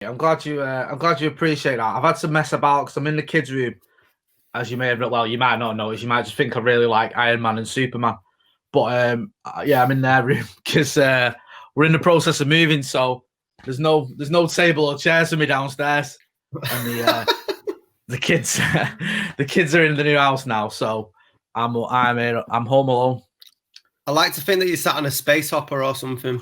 I'm glad you appreciate that. I've had to mess about because I'm in the kids' room, as you may have. Well, you might not notice. You might just think I really like Iron Man and Superman. But yeah, I'm in their room because we're in the process of moving. So there's no table or chairs for me downstairs, and the kids are in the new house now. So I'm home alone. I like to think that you sat on a space hopper or something.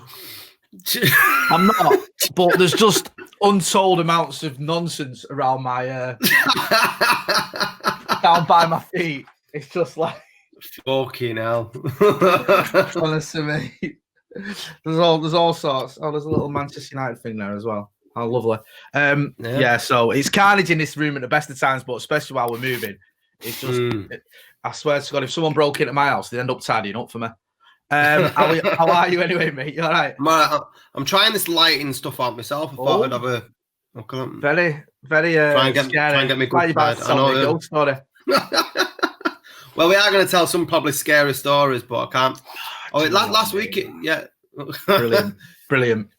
I'm not, but there's just untold amounts of nonsense around my down by my feet. It's just like fucking hell. Honestly, mate. There's all sorts. Oh, there's a little Manchester United thing there as well. Oh, lovely. Yeah, so it's carnage in this room at the best of times, but especially while we're moving. It's just I swear to God, if someone broke into my house, they'd end up tidying up for me. How are you anyway, mate? You all right? I'm trying this lighting stuff out myself. I thought I'd have a very try and get me good side. I know. Ghost story. Well, we are going to tell some probably scary stories, but I can't. Oh, last week, yeah. Brilliant.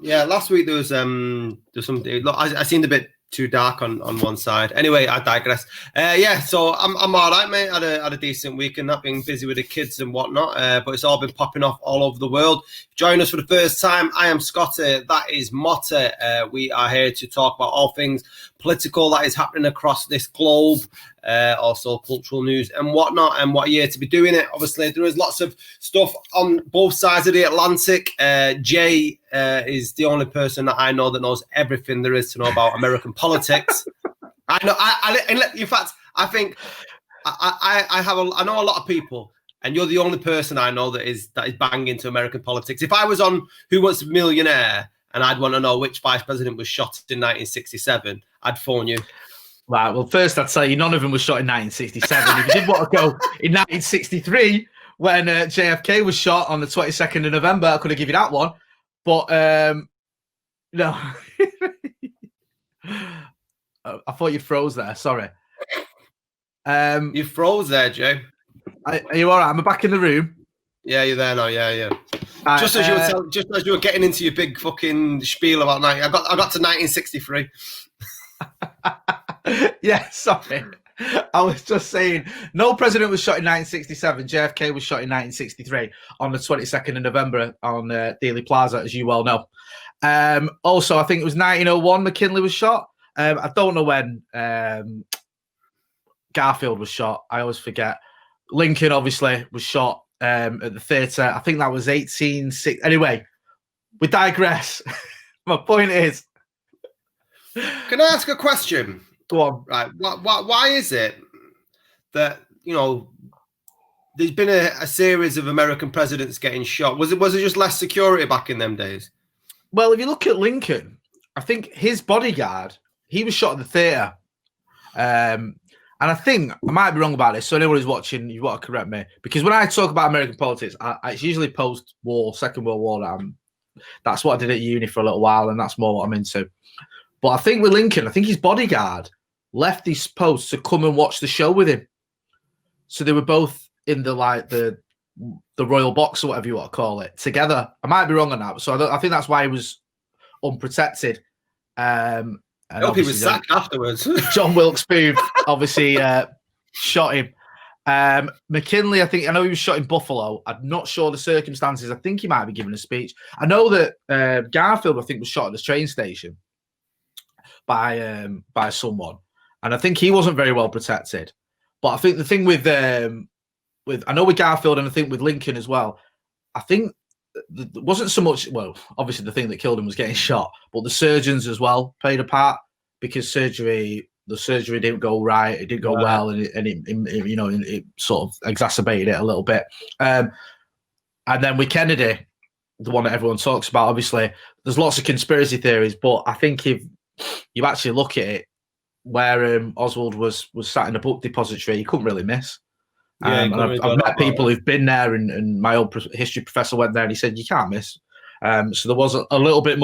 Yeah, last week there was some. Look, I seemed a bit too dark on one side. Anyway, I digress. Yeah, so I'm all right, mate. Had a decent week and not being busy with the kids and whatnot. But it's all been popping off all over the world. Join us for the first time. I am Scotty. That is Motty. We are here to talk about all things political that is happening across this globe. Also cultural news and whatnot, and what year to be doing it. Obviously, there is lots of stuff on both sides of the Atlantic. Jay is the only person that I know that knows everything there is to know about American politics. I know. In fact, I think I know a lot of people, and you're the only person I know that is banging into American politics. If I was on Who Wants to Be a Millionaire and I'd want to know which vice president was shot in 1967, I'd phone you. Right, well, first I'd say none of them was shot in 1967. If you did want to go in 1963, when JFK was shot on the 22nd of November, I could have given you that one. But, no. I thought you froze there, sorry. You froze there, Jay. Are you all right? I'm back in the room. Yeah, you're there now. Yeah. Just as you were getting into your big fucking spiel about I got to 1963. Yeah, sorry. I was just saying, no president was shot in 1967. JFK was shot in 1963 on the 22nd of November on Dealey Plaza, as you well know. Also, I think it was 1901 McKinley was shot. I don't know when Garfield was shot. I always forget. Lincoln, obviously, was shot at the theatre. I think that was 1860. Anyway, we digress. My point is... Can I ask a question? Go on. Right. Why is it that, there's been a series of American presidents getting shot? Was it just less security back in them days? Well, if you look at Lincoln, I think his bodyguard, he was shot at the theatre. And I think, I might be wrong about this, so anyone who's watching, you've got to correct me. Because when I talk about American politics, it's usually post-war, Second World War. That's what I did at uni for a little while, and that's more what I'm into. But I think with Lincoln, I think his bodyguard left his post to come and watch the show with him. So they were both in the royal box or whatever you want to call it together. I might be wrong on that. So I think that's why he was unprotected. And I hope he was sacked afterwards. John Wilkes Booth obviously shot him. McKinley, I know he was shot in Buffalo. I'm not sure the circumstances. I think he might be giving a speech. I know that Garfield, I think, was shot at the train station by someone, and I think he wasn't very well protected. But I think the thing with I know with Garfield, and I think with Lincoln as well, I think it wasn't so much. Well, obviously the thing that killed him was getting shot, but the surgeons as well played a part, because the surgery didn't go right, it didn't go well, and it sort of exacerbated it a little bit. And then with Kennedy, the one that everyone talks about, obviously there's lots of conspiracy theories, but I think if you actually look at it, where Oswald was sat in a book depository, you couldn't really miss. I've met people who've been there, and my old history professor went there and he said you can't miss. So there was a little bit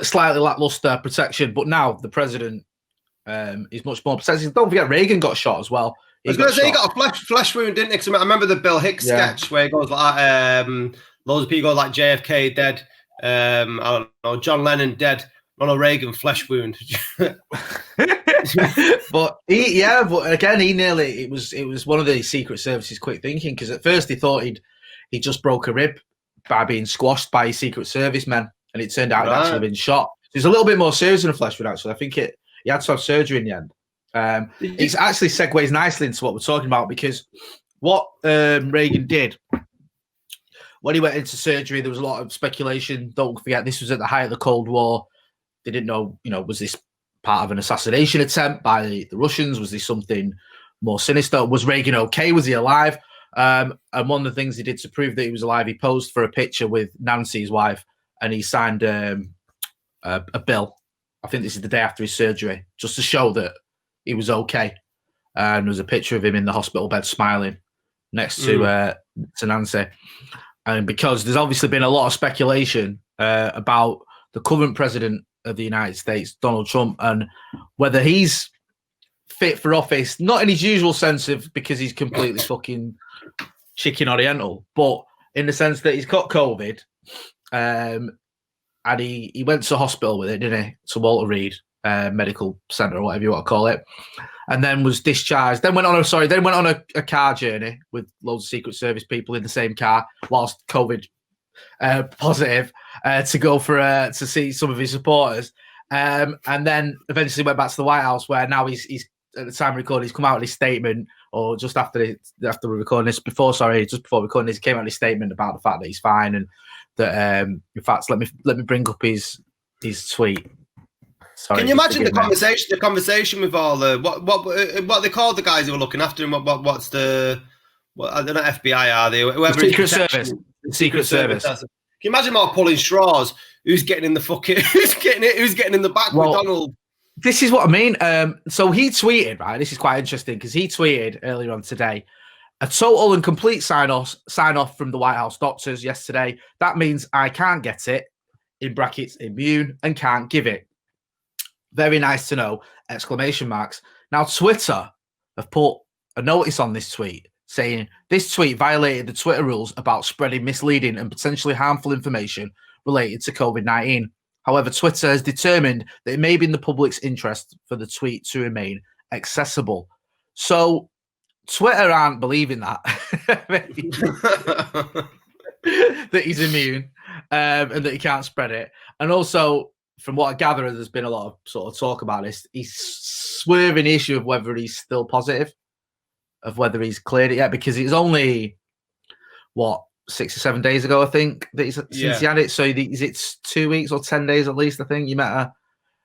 slightly lackluster protection, but now the president is much more protected. Don't forget, Reagan got shot as well. I was going to say he got a flesh wound, didn't he? Because I remember the Bill Hicks sketch where he goes like, loads of people like JFK dead. I don't know, John Lennon dead, Ronald Reagan flesh wound. But again, it was one of the Secret Service's quick thinking, because at first he thought he just broke a rib by being squashed by his Secret Service men, and it turned out he'd actually been shot. It's a little bit more serious than a flesh wound, actually. I think he had to have surgery in the end. It actually segues nicely into what we're talking about, because what Reagan did when he went into surgery, there was a lot of speculation. Don't forget, this was at the height of the Cold War. They didn't know, was this part of an assassination attempt by the Russians? Was this something more sinister? Was Reagan okay? Was he alive? And one of the things he did to prove that he was alive, he posed for a picture with Nancy, his wife, and he signed a bill. I think this is the day after his surgery, just to show that he was okay. And there was a picture of him in the hospital bed smiling next to Nancy. And because there's obviously been a lot of speculation about the current president of the United States, Donald Trump, and whether he's fit for office, not in his usual sense of because he's completely fucking chicken oriental, but in the sense that he's got COVID, and he went to hospital with it, didn't he? To Walter Reed Medical Center, or whatever you want to call it, and then was discharged. Then went on a car journey with loads of Secret Service people in the same car, whilst COVID positive, to go to see some of his supporters, and then eventually went back to the White House, where now he's at the time of recording, he's come out with his statement, or just after we're recording this, just before recording this, he came out with his statement about the fact that he's fine, and that in fact, let me bring up his tweet. Sorry, can you imagine the conversation with all the what they called the guys who were looking after him? What's the they're not FBI, are they? Whoever Secret Service. Secret Service. Can you imagine them all pulling straws? Who's getting in the fucking? Who's getting in the back with Donald? This is what I mean. So he tweeted, right? This is quite interesting, because he tweeted earlier on today, a total and complete sign off from the White House doctors yesterday. That means I can't get it, in brackets, immune, and can't give it. Very nice to know, exclamation marks. Now, Twitter have put a notice on this tweet saying this tweet violated the Twitter rules about spreading misleading and potentially harmful information related to COVID-19. However, Twitter has determined that it may be in the public's interest for the tweet to remain accessible. So Twitter aren't believing that, that he's immune, and that he can't spread it. And also, from what I gather, there's been a lot of sort of talk about this. He's swerving the issue of whether he's still positive, of whether he's cleared it yet, because it's only, 6 or 7 days ago, I think, that since he had it. So it's 2 weeks or 10 days at least, I think. You met her.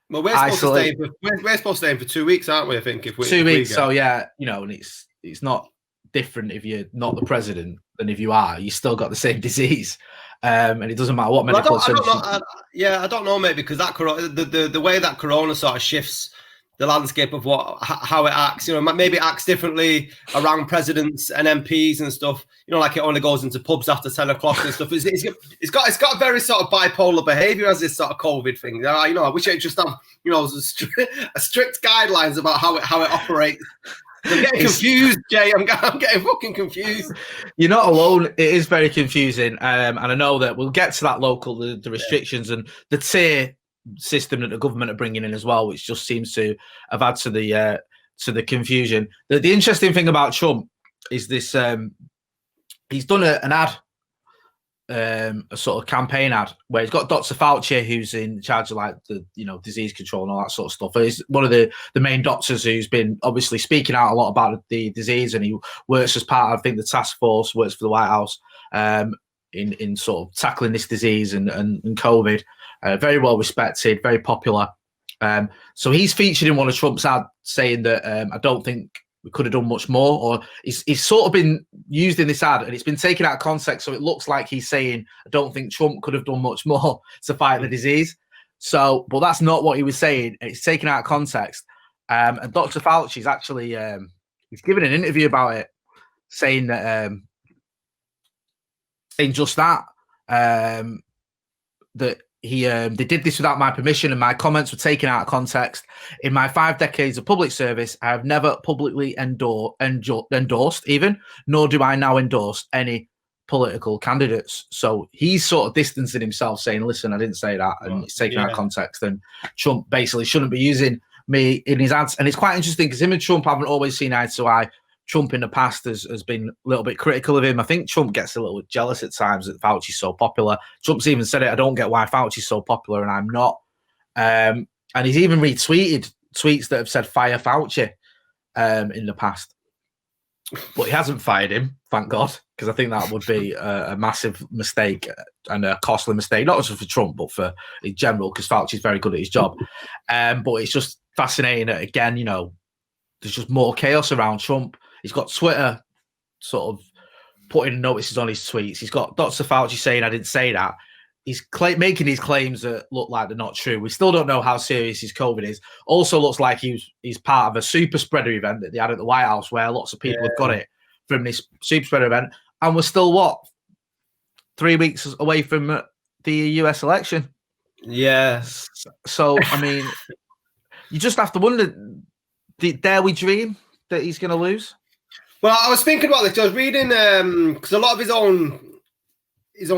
Well, we're supposed to stay in for 2 weeks, aren't we? I think 2 weeks. So yeah, and it's not different if you're not the president than if you are. You still got the same disease, and it doesn't matter what medical. I don't know, mate, because that the way that corona sort of shifts the landscape of how it acts. Maybe it acts differently around presidents and MPs and stuff. Like it only goes into pubs after 10 o'clock and stuff. It's got a very sort of bipolar behaviour as this sort of COVID thing. I wish it just have a strict guidelines about how it operates. I'm getting confused, Jay. I'm getting fucking confused. You're not alone. It is very confusing, and I know that we'll get to that the restrictions and the tier system that the government are bringing in as well, which just seems to have added to the confusion. The interesting thing about Trump is this: he's done an ad, a sort of campaign ad, where he's got Dr Fauci, who's in charge of the disease control and all that sort of stuff. He's one of the main doctors who's been obviously speaking out a lot about the disease, and he works as part of, I think, the task force, works for the White House in sort of tackling this disease and COVID. Very well respected, very popular. So he's featured in one of Trump's ads saying that I don't think we could have done much more, or he's sort of been used in this ad, and it's been taken out of context, so it looks like he's saying I don't think Trump could have done much more to fight the disease. So, but that's not what he was saying. It's taken out of context. And Dr. Fauci's actually he's given an interview about it, saying that saying just that that they did this without my permission, and my comments were taken out of context. In my 5 decades of public service, I have never publicly endorsed even, nor do I now endorse any political candidates. So he's sort of distancing himself, saying, listen, I didn't say that, and it's taken out of context, and Trump basically shouldn't be using me in his ads. And it's quite interesting because him and Trump haven't always seen eye to eye. Trump in the past has been a little bit critical of him. I think Trump gets a little jealous at times that Fauci's so popular. Trump's even said it, I don't get why Fauci's so popular and I'm not. And he's even retweeted tweets that have said fire Fauci in the past. But he hasn't fired him, thank God, because I think that would be a massive mistake and a costly mistake, not just for Trump, but for in general, because Fauci's very good at his job. But it's just fascinating that, again, you know, there's just more chaos around Trump. He's got Twitter sort of putting notices on his tweets. He's got Dr. Fauci saying, I didn't say that. He's making these claims that look like they're not true. We still don't know how serious his COVID is. Also looks like he's part of a super spreader event that they had at the White House where lots of people have got it from this super spreader event. And we're still, 3 weeks away from the US election? Yeah. So, I mean, you just have to wonder, dare we dream that he's going to lose? Well, I was thinking about this. I was reading because a lot of his own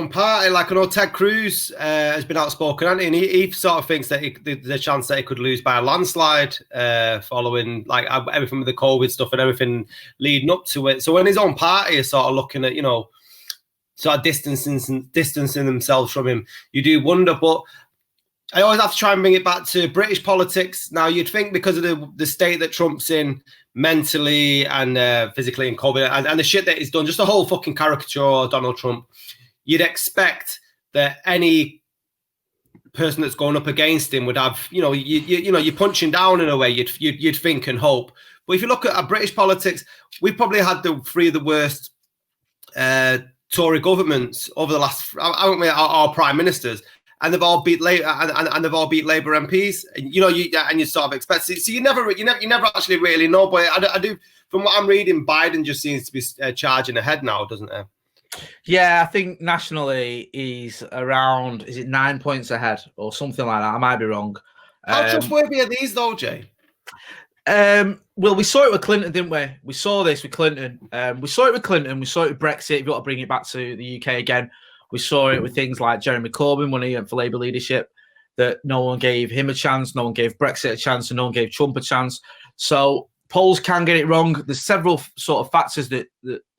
party, like I know Ted Cruz has been outspoken, and he sort of thinks that there's a chance that he could lose by a landslide following like everything with the COVID stuff and everything leading up to it. So when his own party is sort of looking at, you know, sort of distancing themselves from him, you do wonder. But I always have to try and bring it back to British politics. Now, you'd think because of the state that Trump's in mentally and physically in COVID and the shit that he's done, just a whole fucking caricature of Donald Trump, you'd expect that any person that's going up against him would have, you know, you're punching down in a way. You'd think and hope. But if you look at our British politics, we've probably had three of the worst Tory governments over the last, our prime ministers, and they've all beat Labour and they've all beat Labour MPs. And, you know, you sort of expect it. So you never actually really know. But I do, from what I'm reading, Biden just seems to be charging ahead now, doesn't he? Yeah, I think nationally he's around, is it 9 points ahead or something like that? I might be wrong. How trustworthy are these though, Jay? Well, we saw it with Clinton, didn't we? We saw this with Clinton. We saw it with Clinton. We saw it with Brexit. If you want to bring it back to the UK again, we saw it with things like Jeremy Corbyn when he went for Labour leadership, that no one gave him a chance, no one gave Brexit a chance, and no one gave Trump a chance. So polls can get it wrong. There's several sort of factors that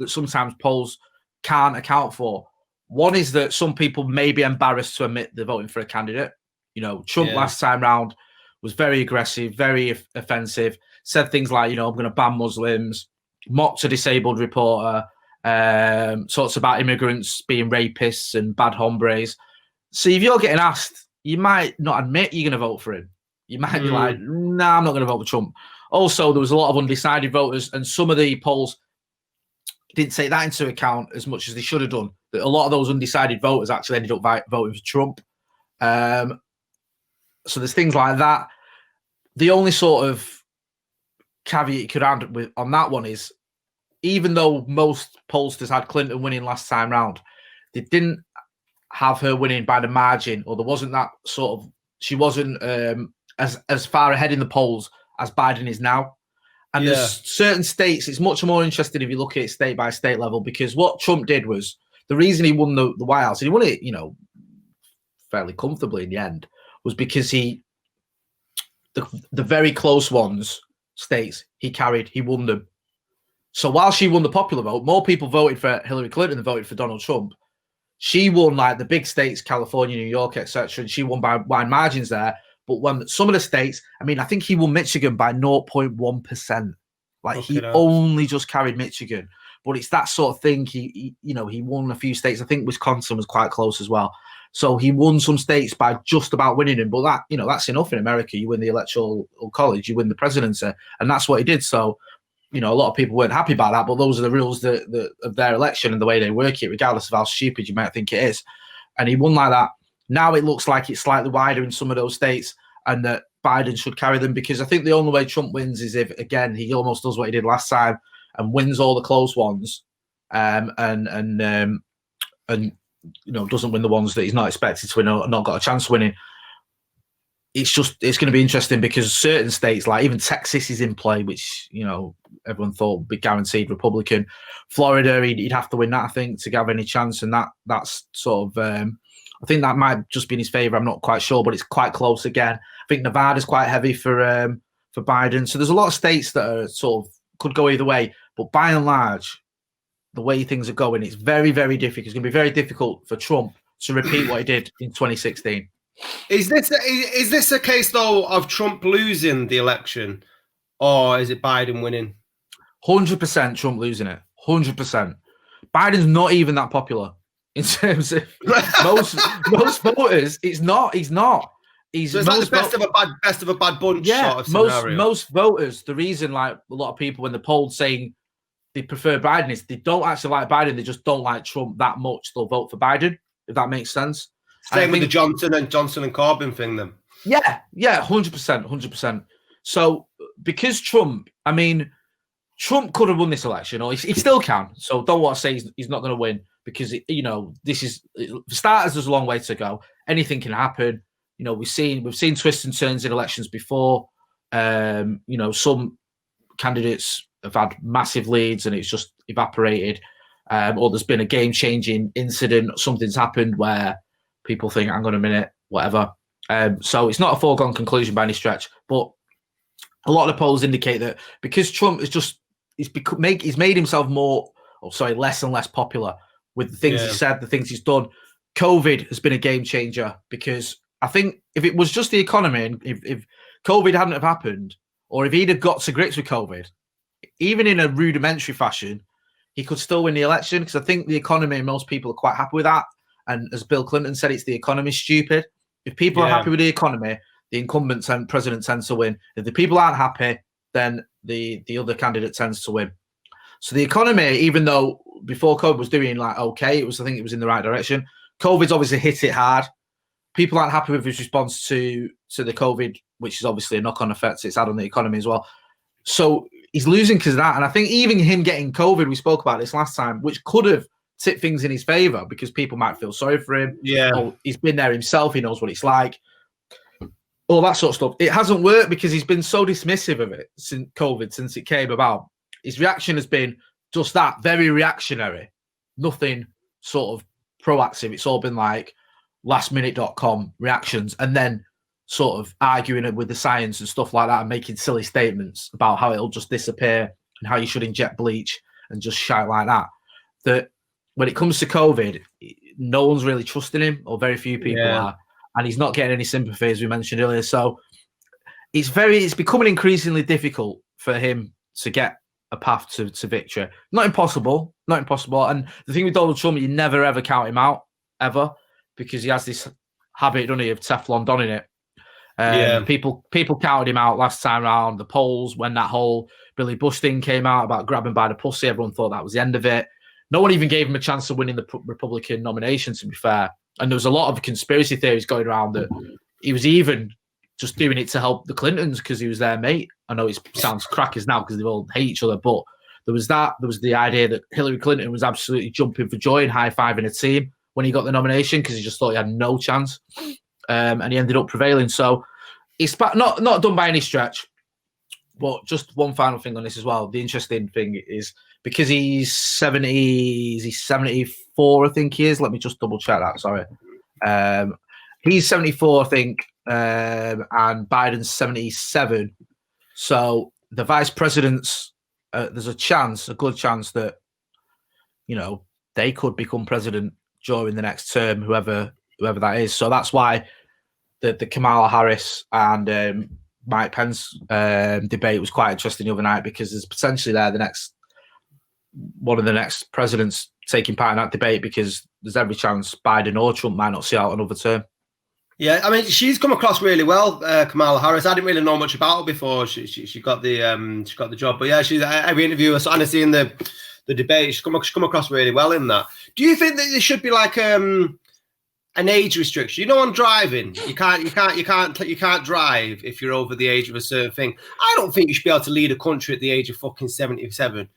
sometimes polls can't account for. One is that some people may be embarrassed to admit they're voting for a candidate. You know, Trump last time round was very aggressive, very offensive, said things like, you know, I'm going to ban Muslims, mocked a disabled reporter, talks about immigrants being rapists and bad hombres. So if you're getting asked, you might not admit you're going to vote for him. You might be like, nah, I'm not going to vote for Trump. Also, there was a lot of undecided voters, and some of the polls didn't take that into account as much as they should have done. That a lot of those undecided voters actually ended up voting for Trump. So there's things like that. The only sort of caveat you could add on that one is, even though most pollsters had Clinton winning last time round, they didn't have her winning by the margin, or there wasn't that sort of, she wasn't as far ahead in the polls as Biden is now. And there's certain states, it's much more interesting if you look at it state by state level, because what Trump did was, the reason he won the White House, and he won it, you know, fairly comfortably in the end, was because the very close states he won them. So while she won the popular vote, more people voted for Hillary Clinton than voted for Donald Trump. She won like the big states, California, New York, etc., and she won by wide margins there. But when some of the states, I mean, I think he won Michigan by 0.1%. Like he only just carried Michigan. But it's that sort of thing. He won a few states. I think Wisconsin was quite close as well. So he won some states by just about winning them. But that, you know, that's enough in America. You win the electoral college, you win the presidency, and that's what he did. So, you know, a lot of people weren't happy about that, but those are the rules of their election and the way they work it, regardless of how stupid you might think it is. And he won like that. Now it looks like it's slightly wider in some of those states, and that Biden should carry them, because I think the only way Trump wins is if, again, he almost does what he did last time and wins all the close ones, and you know, doesn't win the ones that he's not expected to win or not got a chance of winning. It's going to be interesting, because certain states, like even Texas is in play, which, you know, everyone thought would be guaranteed Republican. Florida, he'd have to win that, I think, to have any chance. And that's sort of, I think that might just be in his favour. I'm not quite sure, but it's quite close again. I think Nevada's quite heavy for Biden. So there's a lot of states that are sort of could go either way. But by and large, the way things are going, it's very, very difficult. It's going to be very difficult for Trump to repeat what he did in 2016. Is this a case, though, of Trump losing the election, or is it Biden winning? 100% Trump losing it. 100%. Biden's not even that popular in terms of most voters. It's not. He's not. So it's like the best of a bad bunch sort of scenario. Most voters, the reason like a lot of people in the polls saying they prefer Biden is they don't actually like Biden. They just don't like Trump that much. They'll vote for Biden, if that makes sense. Same with the Johnson and Corbyn thing then. Yeah, 100%. So because Trump could have won this election, or he still can. So don't want to say he's not going to win because, this is, for starters, there's a long way to go. Anything can happen. We've seen twists and turns in elections before. Some candidates have had massive leads and it's just evaporated. Or there's been a game-changing incident. Something's happened where people think, hang on a minute, whatever. So it's not a foregone conclusion by any stretch. But a lot of the polls indicate that because Trump is he's made himself less and less popular with the things he said, the things he's done. COVID has been a game changer because I think if it was just the economy and if COVID hadn't have happened, or if he'd have got to grips with COVID, even in a rudimentary fashion, he could still win the election because I think the economy, most people are quite happy with that. And as Bill Clinton said, it's the economy's stupid. If people are happy with the economy, the incumbent president tends to win. If the people aren't happy, then the other candidate tends to win. So the economy, even though before COVID was doing okay, I think it was in the right direction. COVID's obviously hit it hard. People aren't happy with his response to the COVID, which is obviously a knock-on effect it's had on the economy as well. So he's losing because of that. And I think even him getting COVID, we spoke about this last time, which could have tipped things in his favour because people might feel sorry for him. Yeah. Oh, he's been there himself. He knows what it's like. All that sort of stuff. It hasn't worked because he's been so dismissive of it since COVID, since it came about. His reaction has been just that, very reactionary. Nothing sort of proactive. It's all been like lastminute.com reactions and then sort of arguing with the science and stuff like that and making silly statements about how it'll just disappear and how you should inject bleach and just shout like that. That when it comes to COVID, no one's really trusting him, or very few people are, and he's not getting any sympathy, as we mentioned earlier. So it's becoming increasingly difficult for him to get a path to victory. Not impossible. And the thing with Donald Trump, you never ever count him out, ever, because he has this habit, doesn't he, of Teflon donning it. People counted him out last time around. The polls, when that whole Billy Bush thing came out about grabbing by the pussy, everyone thought that was the end of it. No one even gave him a chance of winning the Republican nomination, to be fair. And there was a lot of conspiracy theories going around that he was even just doing it to help the Clintons because he was their mate. I know it sounds crackers now because they all hate each other, but there was that. There was the idea that Hillary Clinton was absolutely jumping for joy and high-fiving a team when he got the nomination because he just thought he had no chance. And he ended up prevailing. So it's not done by any stretch. But just one final thing on this as well. The interesting thing is because he's 74, I think he is. Let me just double check that. Sorry. He's 74, I think, and Biden's 77. So the vice presidents, there's a good chance that, they could become president during the next term, whoever that is. So that's why the Kamala Harris and Mike Pence debate was quite interesting the other night, because there's potentially one of the next presidents taking part in that debate, because there's every chance Biden or Trump might not see out another term. Yeah, I mean, she's come across really well, Kamala Harris. I didn't really know much about her before she got the job, but yeah, she's every interview I see in the debate, she's come across really well in that. Do you think that there should be like an age restriction? On driving, you can't drive if you're over the age of a certain thing. I don't think you should be able to lead a country at the age of fucking 77.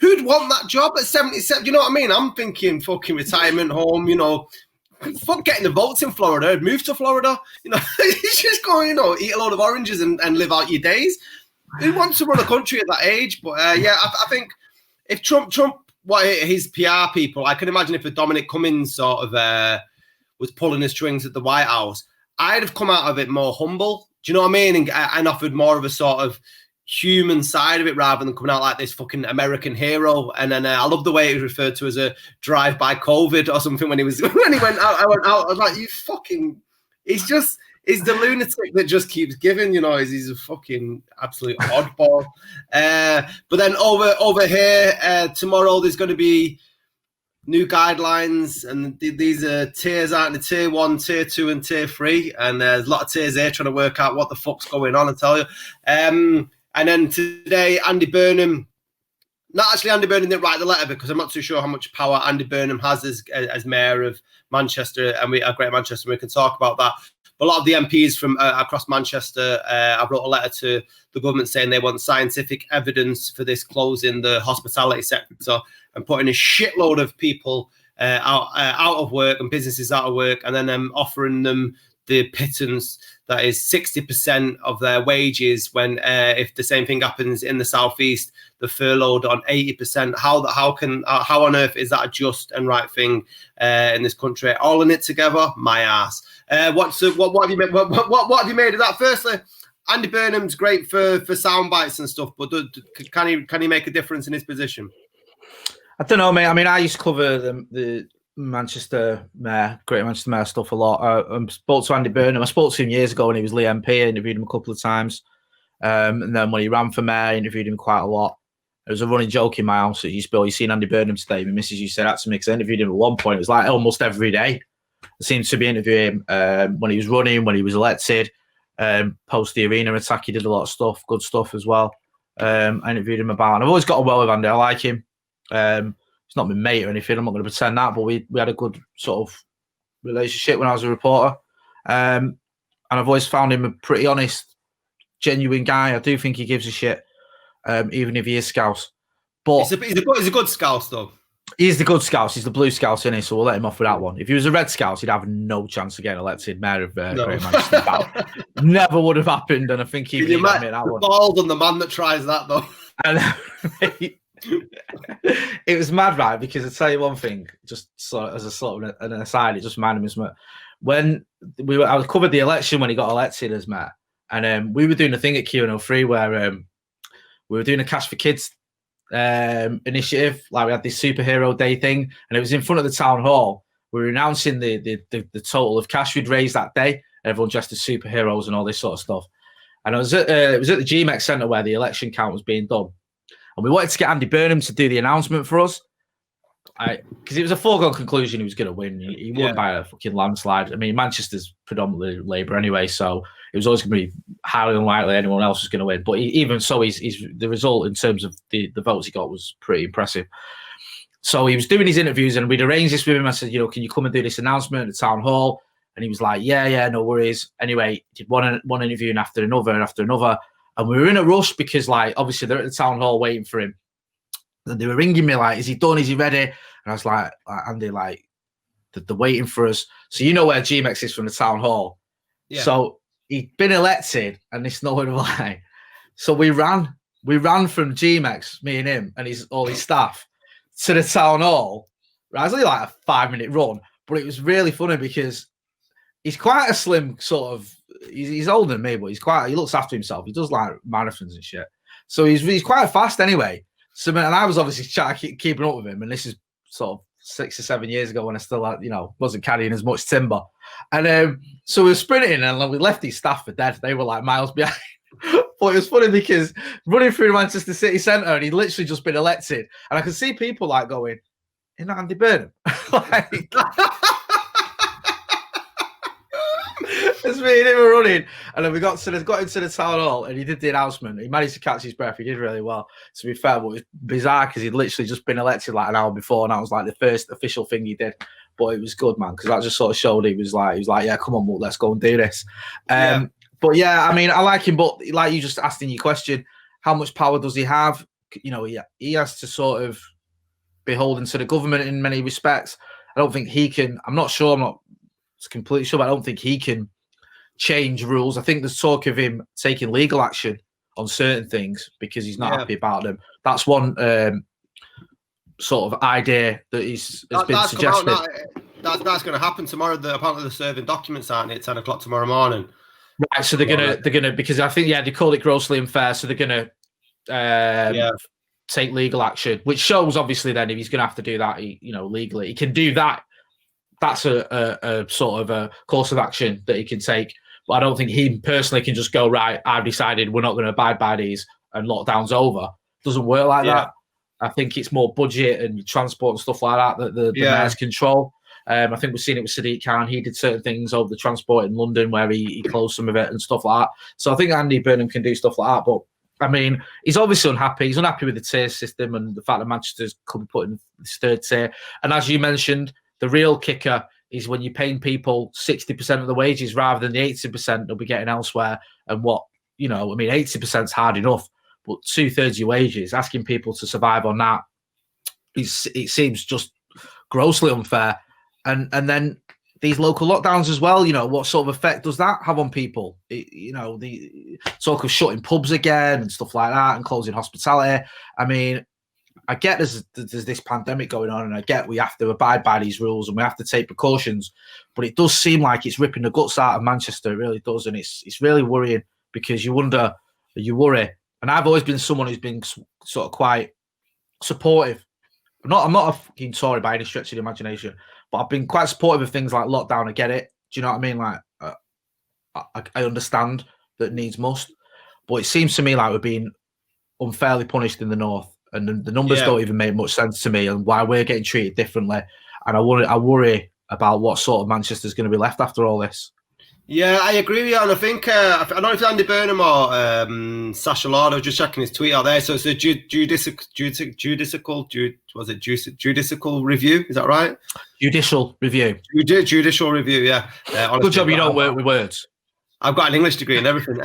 Who'd want that job at 77? You know what I mean? I'm thinking fucking retirement home. Fuck getting the votes in Florida. Move to Florida. You just go, eat a load of oranges and live out your days. who wants to run a country at that age? But I think if Trump, what his PR people, I can imagine if a Dominic Cummings sort of was pulling the strings at the White House, I'd have come out of it more humble. Do you know what I mean? And offered more of a sort of human side of it rather than coming out like this fucking American hero. And then I love the way it was referred to as a drive-by COVID or something when he went out. I was like, you fucking, he's the lunatic that just keeps giving, you know, he's a fucking absolute oddball. But then over here, tomorrow there's going to be new guidelines, and these are tiers, aren't they? Tier 1, Tier 2, and Tier 3. And there's a lot of tiers here trying to work out what the fuck's going on, I tell you. And then today, Andy Burnham, not actually Andy Burnham didn't write the letter because I'm not too sure how much power Andy Burnham has as mayor of Manchester, and Greater Manchester, we can talk about that. But a lot of the MPs from across Manchester, I wrote a letter to the government saying they want scientific evidence for this closing the hospitality sector and putting a shitload of people out of work and businesses out of work, and then offering them the pittance that is 60% of their wages when if the same thing happens in the southeast, the furloughed on 80%. How on earth is that a just and right thing in this country? All in it together, my ass. What have you made? What have you made of that? Firstly, Andy Burnham's great for sound bites and stuff, but can he make a difference in his position? I don't know, mate. I mean, I used to cover the Manchester Mayor, Greater Manchester Mayor stuff a lot. I spoke to Andy Burnham. I spoke to him years ago when he was Lee MP. I interviewed him a couple of times. And then when he ran for Mayor, I interviewed him quite a lot. There was a running joke in my house that you seen Andy Burnham today. My missus used to say that to me because I interviewed him at one point. It was like almost every day. I seemed to be interviewing him when he was running, when he was elected, post the arena attack. He did a lot of stuff, good stuff as well. I interviewed him about, and I've always got on well with Andy. I like him. He's not my mate or anything. I'm not going to pretend that, but we had a good sort of relationship when I was a reporter. And I've always found him a pretty honest, genuine guy. I do think he gives a shit, even if he is Scouse. But he's a good Scouse, though. He's the good Scouse. He's the blue Scouse, isn't he? So we'll let him off with that one. If he was a red Scouse, he'd have no chance of getting elected mayor of Greater Manchester. Never would have happened, and I think he'd be that one. Bald on the man that tries that, though. It was mad, right? Because I tell you one thing, just sort of, as a sort of an aside, it just reminded me of when I covered the election when he got elected as mayor, and we were doing a thing at Q103 where we were doing a Cash for Kids initiative. Like we had this superhero day thing, and it was in front of the town hall. We were announcing the total of cash we'd raised that day. Everyone dressed as superheroes and all this sort of stuff. And it was at the GMX Centre where the election count was being done. And we wanted to get Andy Burnham to do the announcement for us. Because it was a foregone conclusion he was going to win. He won by a fucking landslide. I mean, Manchester's predominantly Labour anyway, so it was always going to be highly unlikely anyone else was going to win. But even so, he's the result in terms of the votes he got was pretty impressive. So he was doing his interviews, and we'd arranged this with him. I said, can you come and do this announcement at the town hall? And he was like, yeah, no worries. Anyway, did one interview and after another. And we were in a rush because, like, obviously they're at the town hall waiting for him. And they were ringing me like, is he done? Is he ready? And I was like Andy, like, they're waiting for us. So you know where GMX is from the town hall. Yeah. So he'd been elected, and it's no word of a lie. So we ran from GMX, me and him, and all his staff, to the town hall. Right? It was only like a 5-minute run, but it was really funny because he's quite a slim sort of. He's older than me, but he looks after himself. He does like marathons and shit. So he's quite fast anyway. So, and I was obviously keeping up with him, and this is sort of 6 or 7 years ago when I still had, wasn't carrying as much timber. And so we were sprinting, and we left these staff for dead. They were like miles behind. But it was funny because running through Manchester City Centre, and he'd literally just been elected, and I could see people like going, "Isn't that Andy Burnham?" Like, as me and him were running, and then we got into the town hall, and he did the announcement. He managed to catch his breath. He did really well, to be fair, but it was bizarre because he'd literally just been elected like an hour before, and that was like the first official thing he did. But it was good, man, because that just sort of showed he was like, yeah, come on, let's go and do this. But yeah, I mean, I like him, but like you just asked in your question, how much power does he have? He has to sort of beholden to the government in many respects. I don't think he can. I'm not completely sure, but I don't think he can change rules. I think there's talk of him taking legal action on certain things because he's not happy about them. That's one sort of idea that has been suggested. That's going to happen tomorrow. Apparently they're serving documents, aren't they, at 10 o'clock tomorrow morning? Right, so they're gonna because I think they call it grossly unfair, so they're gonna take legal action, which shows obviously then if he's gonna have to do that, legally, he can do that. That's a sort of a course of action that he can take. But I don't think he personally can just go, right, I've decided we're not going to abide by these and lockdown's over. It doesn't work like that. I think it's more budget and transport and stuff like that the mayor's control. I think we've seen it with Sadiq Khan. He did certain things over the transport in London where he closed some of it and stuff like that. So I think Andy Burnham can do stuff like that. But, I mean, he's obviously unhappy. He's unhappy with the tier system and the fact that Manchester's could be put in this third tier. And as you mentioned, the real kicker is when you're paying people 60% of the wages rather than the 80% they'll be getting elsewhere. And 80% is hard enough, but 2/3 of your wages, asking people to survive on that, it seems just grossly unfair. And then these local lockdowns as well, what sort of effect does that have on people? The talk of shutting pubs again and stuff like that and closing hospitality. I mean, I get there's this pandemic going on and I get we have to abide by these rules and we have to take precautions, but it does seem like it's ripping the guts out of Manchester. It really does. And it's really worrying because you worry. And I've always been someone who's been sort of quite supportive. I'm not a fucking Tory by any stretch of the imagination, but I've been quite supportive of things like lockdown. I get it. Do you know what I mean? Like, I understand that needs must, but it seems to me like we're being unfairly punished in the north, and the numbers don't even make much sense to me, and why we're getting treated differently. And I worry about what sort of Manchester's going to be left after all this. Yeah, I agree with you, and I think I don't know if it's Andy Burnham or Sacha Lord. I was just checking his tweet out there. So it's a judicial review. Is that right? Judicial review. Judicial review. Yeah. Good job you don't work with words. I've got an English degree and everything.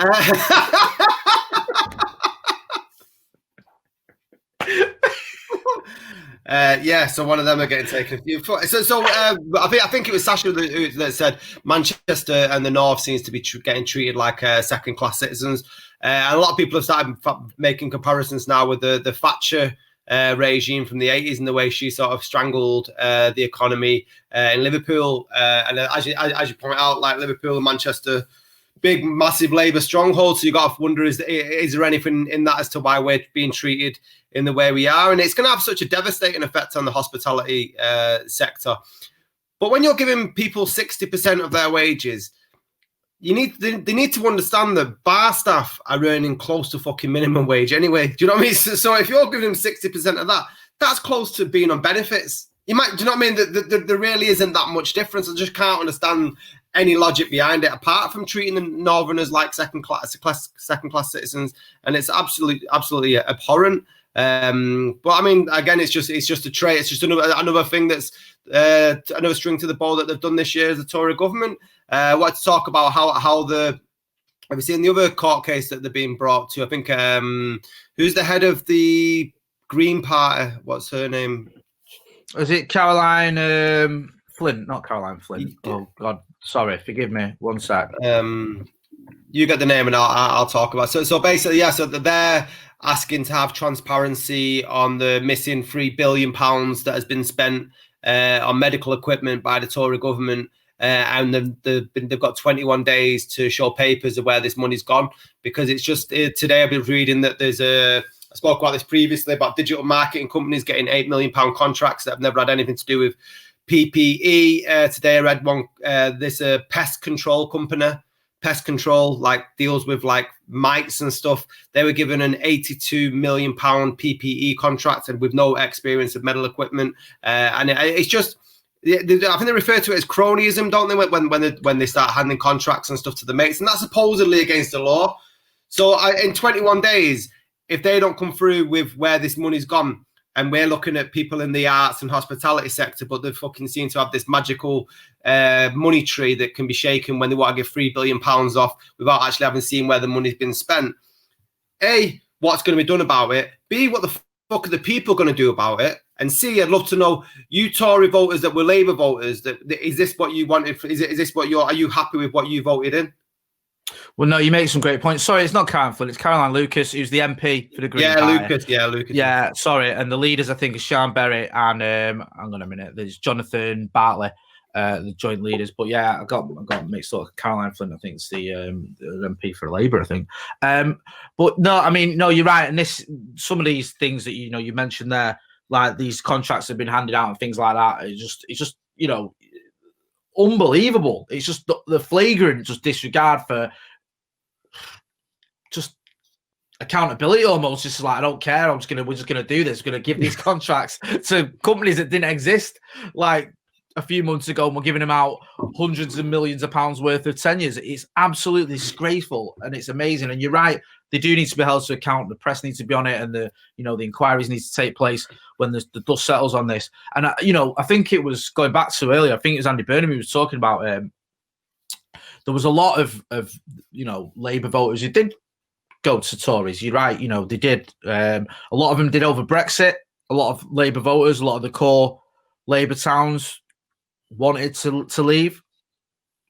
So one of them are getting taken. I think it was Sasha that said Manchester and the North seems to be getting treated like second-class citizens. And a lot of people have started making comparisons now with the Thatcher regime from the 80s and the way she sort of strangled the economy in Liverpool. And as you point out, like Liverpool and Manchester, big, massive Labour stronghold. So you got to wonder, is there anything in that as to why we're being treated in the way we are? And it's going to have such a devastating effect on the hospitality sector. But when you're giving people 60% of their wages, they need to understand that bar staff are earning close to fucking minimum wage anyway. Do you know what I mean? So if you're giving them 60% of that, that's close to being on benefits. Do you know what I mean? There really isn't that much difference. I just can't understand any logic behind it, apart from treating the Northerners like second class citizens, and it's absolutely abhorrent. But I mean, again, it's just a trait. It's just another thing that's another string to the bow that they've done this year as the Tory government. I want to talk about how have you seen the other court case that they're being brought to? I think who's the head of the Green Party? What's her name? Is it Caroline Flint? Not Caroline Flint. Oh God, sorry, forgive me. One sec. You get the name and I'll talk about it. So basically, so they're asking to have transparency on the missing £3 billion that has been spent on medical equipment by the Tory government. And they've got 21 days to show papers of where this money's gone, because it's just today I've been reading that I spoke about this previously about digital marketing companies getting £8 million contracts that have never had anything to do with PPE. Today I read one, this pest control company, like deals with like mites and stuff. They were given an £82 million PPE contract and with no experience of medical equipment. And it's just, I think they refer to it as cronyism, don't they? When they start handing contracts and stuff to the mates, and that's supposedly against the law. So in 21 days, if they don't come through with where this money's gone, and we're looking at people in the arts and hospitality sector, but they fucking seem to have this magical money tree that can be shaken when they want to give £3 billion off without actually having seen where the money's been spent. A, what's going to be done about it? B, what the fuck are the people going to do about it? And C, I'd love to know, you Tory voters that were Labour voters, is this what you wanted? Are you happy with what you voted in? Well, no, you make some great points. Sorry, it's not Karen Flynn. It's Caroline Lucas, who's the MP for the Green Party. Lucas. Yeah, sorry. And the leaders, I think, are Sean Berry and hang on a minute. There's Jonathan Bartley, the joint leaders. But yeah, I got mixed up. Caroline Flynn, I think, is the MP for Labour, I think. But no, I mean, no, you're right. And some of these things that you mentioned there, like these contracts have been handed out and things like that. It's just unbelievable. It's just the flagrant just disregard for just accountability almost. Just like, I don't care. We're just gonna do this. We're gonna give these contracts to companies that didn't exist like a few months ago, and we're giving them out hundreds of millions of pounds worth of tenures. It's absolutely disgraceful, and it's amazing. And you're right, they do need to be held to account. The press needs to be on it, and the inquiries need to take place when the dust settles on this. And I think it was going back to earlier. I think it was Andy Burnham who was talking about. There was a lot of Labour voters who did go to Tories. You're right. They did. A lot of them did over Brexit. A lot of Labour voters, a lot of the core Labour towns wanted to leave.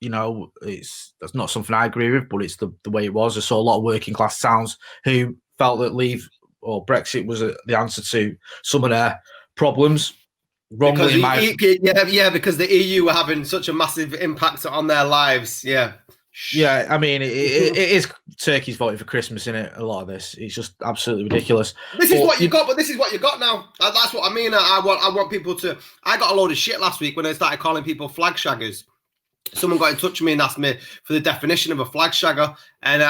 That's not something I agree with, but it's the way it was. I saw a lot of working class towns who felt that leave or Brexit was the answer to some of their problems. Wrongly, because the EU were having such a massive impact on their lives. Yeah. I mean, it is turkeys voting for Christmas, isn't it? A lot of this, it's just absolutely ridiculous. This is what you got, but this is what you got now. That's what I mean. I want people to. I got a load of shit last week when I started calling people flag shaggers. Someone got in touch with me and asked me for the definition of a flag shagger, and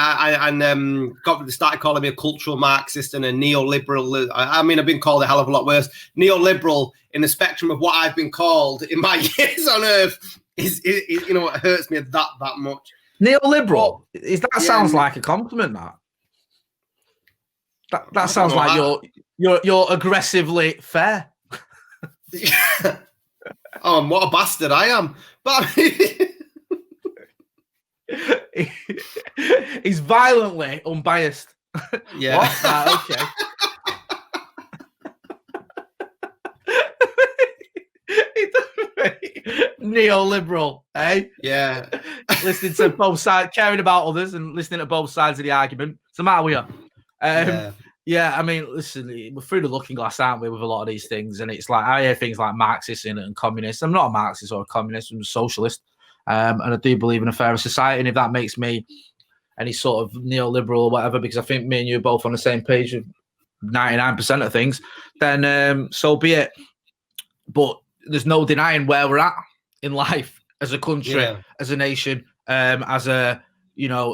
started calling me a cultural Marxist and a neoliberal. I mean, I've been called a hell of a lot worse. Neoliberal in the spectrum of what I've been called in my years on Earth is it hurts me that much. Neoliberal sounds like a compliment. That sounds like you're aggressively fair. Oh, and what a bastard I am! But he's violently unbiased. Yeah. Okay. Neoliberal, eh? Yeah. Listening to both sides, caring about others, and listening to both sides of the argument. What's the matter with you? Yeah, I mean, listen, we're through the looking glass, aren't we, with a lot of these things? And it's like, I hear things like Marxist and communist. I'm not a Marxist or a communist, I'm a socialist. And I do believe in a fairer society. And if that makes me any sort of neoliberal or whatever, because I think me and you are both on the same page with 99% of things, then so be it. But there's no denying where we're at in life as a country, as a nation, as a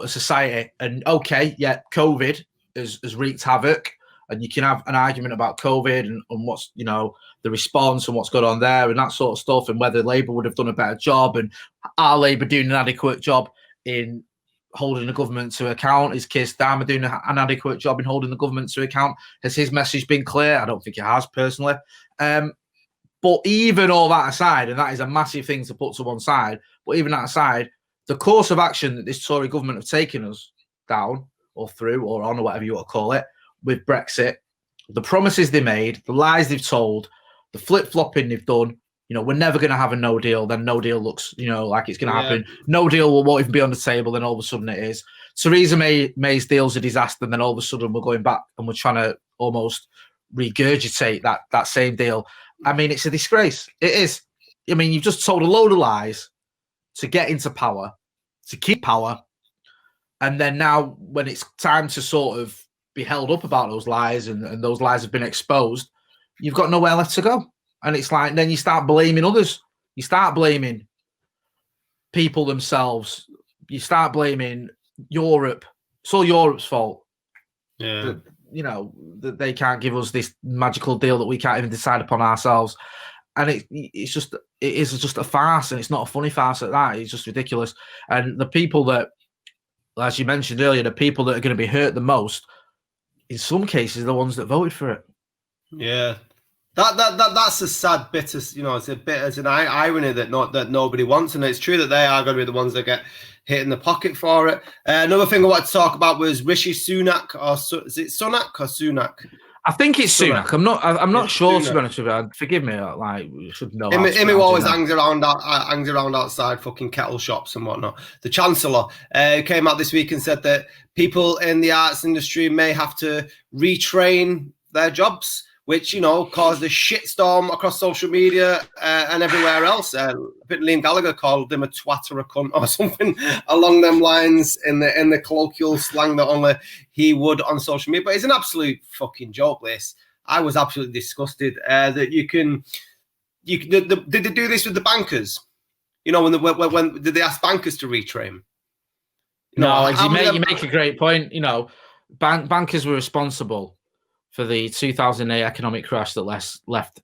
society. And COVID has wreaked havoc, and you can have an argument about COVID and what's the response and what's going on there and that sort of stuff, and whether Labour would have done a better job, and are Labour doing an adequate job in holding the government to account? Is Keir Starmer doing an adequate job in holding the government to account? Has his message been clear? I don't think it has, personally. But even all that aside, and that is a massive thing to put to one side, but even that aside, the course of action that this Tory government have taken us down or through or on or whatever you want to call it with Brexit, the promises they made, the lies they've told, the flip-flopping they've done, we're never going to have a no deal, then no deal looks, like it's going to happen. No deal won't even be on the table, then all of a sudden it is. Theresa May's deal's a disaster, and then all of a sudden we're going back and we're trying to almost regurgitate that same deal. I mean, it's a disgrace. It is. I mean, you've just told a load of lies to get into power, to keep power, and then now when it's time to sort of be held up about those lies and those lies have been exposed, you've got nowhere left to go. And it's like, then you start blaming others. You start blaming people themselves. You start blaming Europe. It's all Europe's fault. Yeah. That they can't give us this magical deal that we can't even decide upon ourselves. And it is just a farce, and it's not a funny farce at that. It's just ridiculous. And the people that, as you mentioned earlier, the people that are going to be hurt the most, in some cases, are the ones that voted for it. Yeah. That's a sad bit of, it's a bit as an irony that nobody wants, and it's true that they are going to be the ones that get hit in the pocket for it. Another thing I wanted to talk about was Rishi Sunak, or is it Sunak or Sunak? I think it's Sunak. I'm not sure, Sunak. to be honest with you. Forgive me, like, we should know. Him who always hangs around outside fucking kettle shops and whatnot. The Chancellor came out this week and said that people in the arts industry may have to retrain their jobs, which, you know, caused a shitstorm across social media and everywhere else. I think Liam Gallagher called him a twat or a cunt or something along them lines in the colloquial slang that only he would on social media. But it's an absolute fucking joke, this. I was absolutely disgusted that you can. Did they do this with the bankers? You know, when did they ask bankers to retrain? You make a great point. You know, bankers were responsible for the 2008 economic crash that left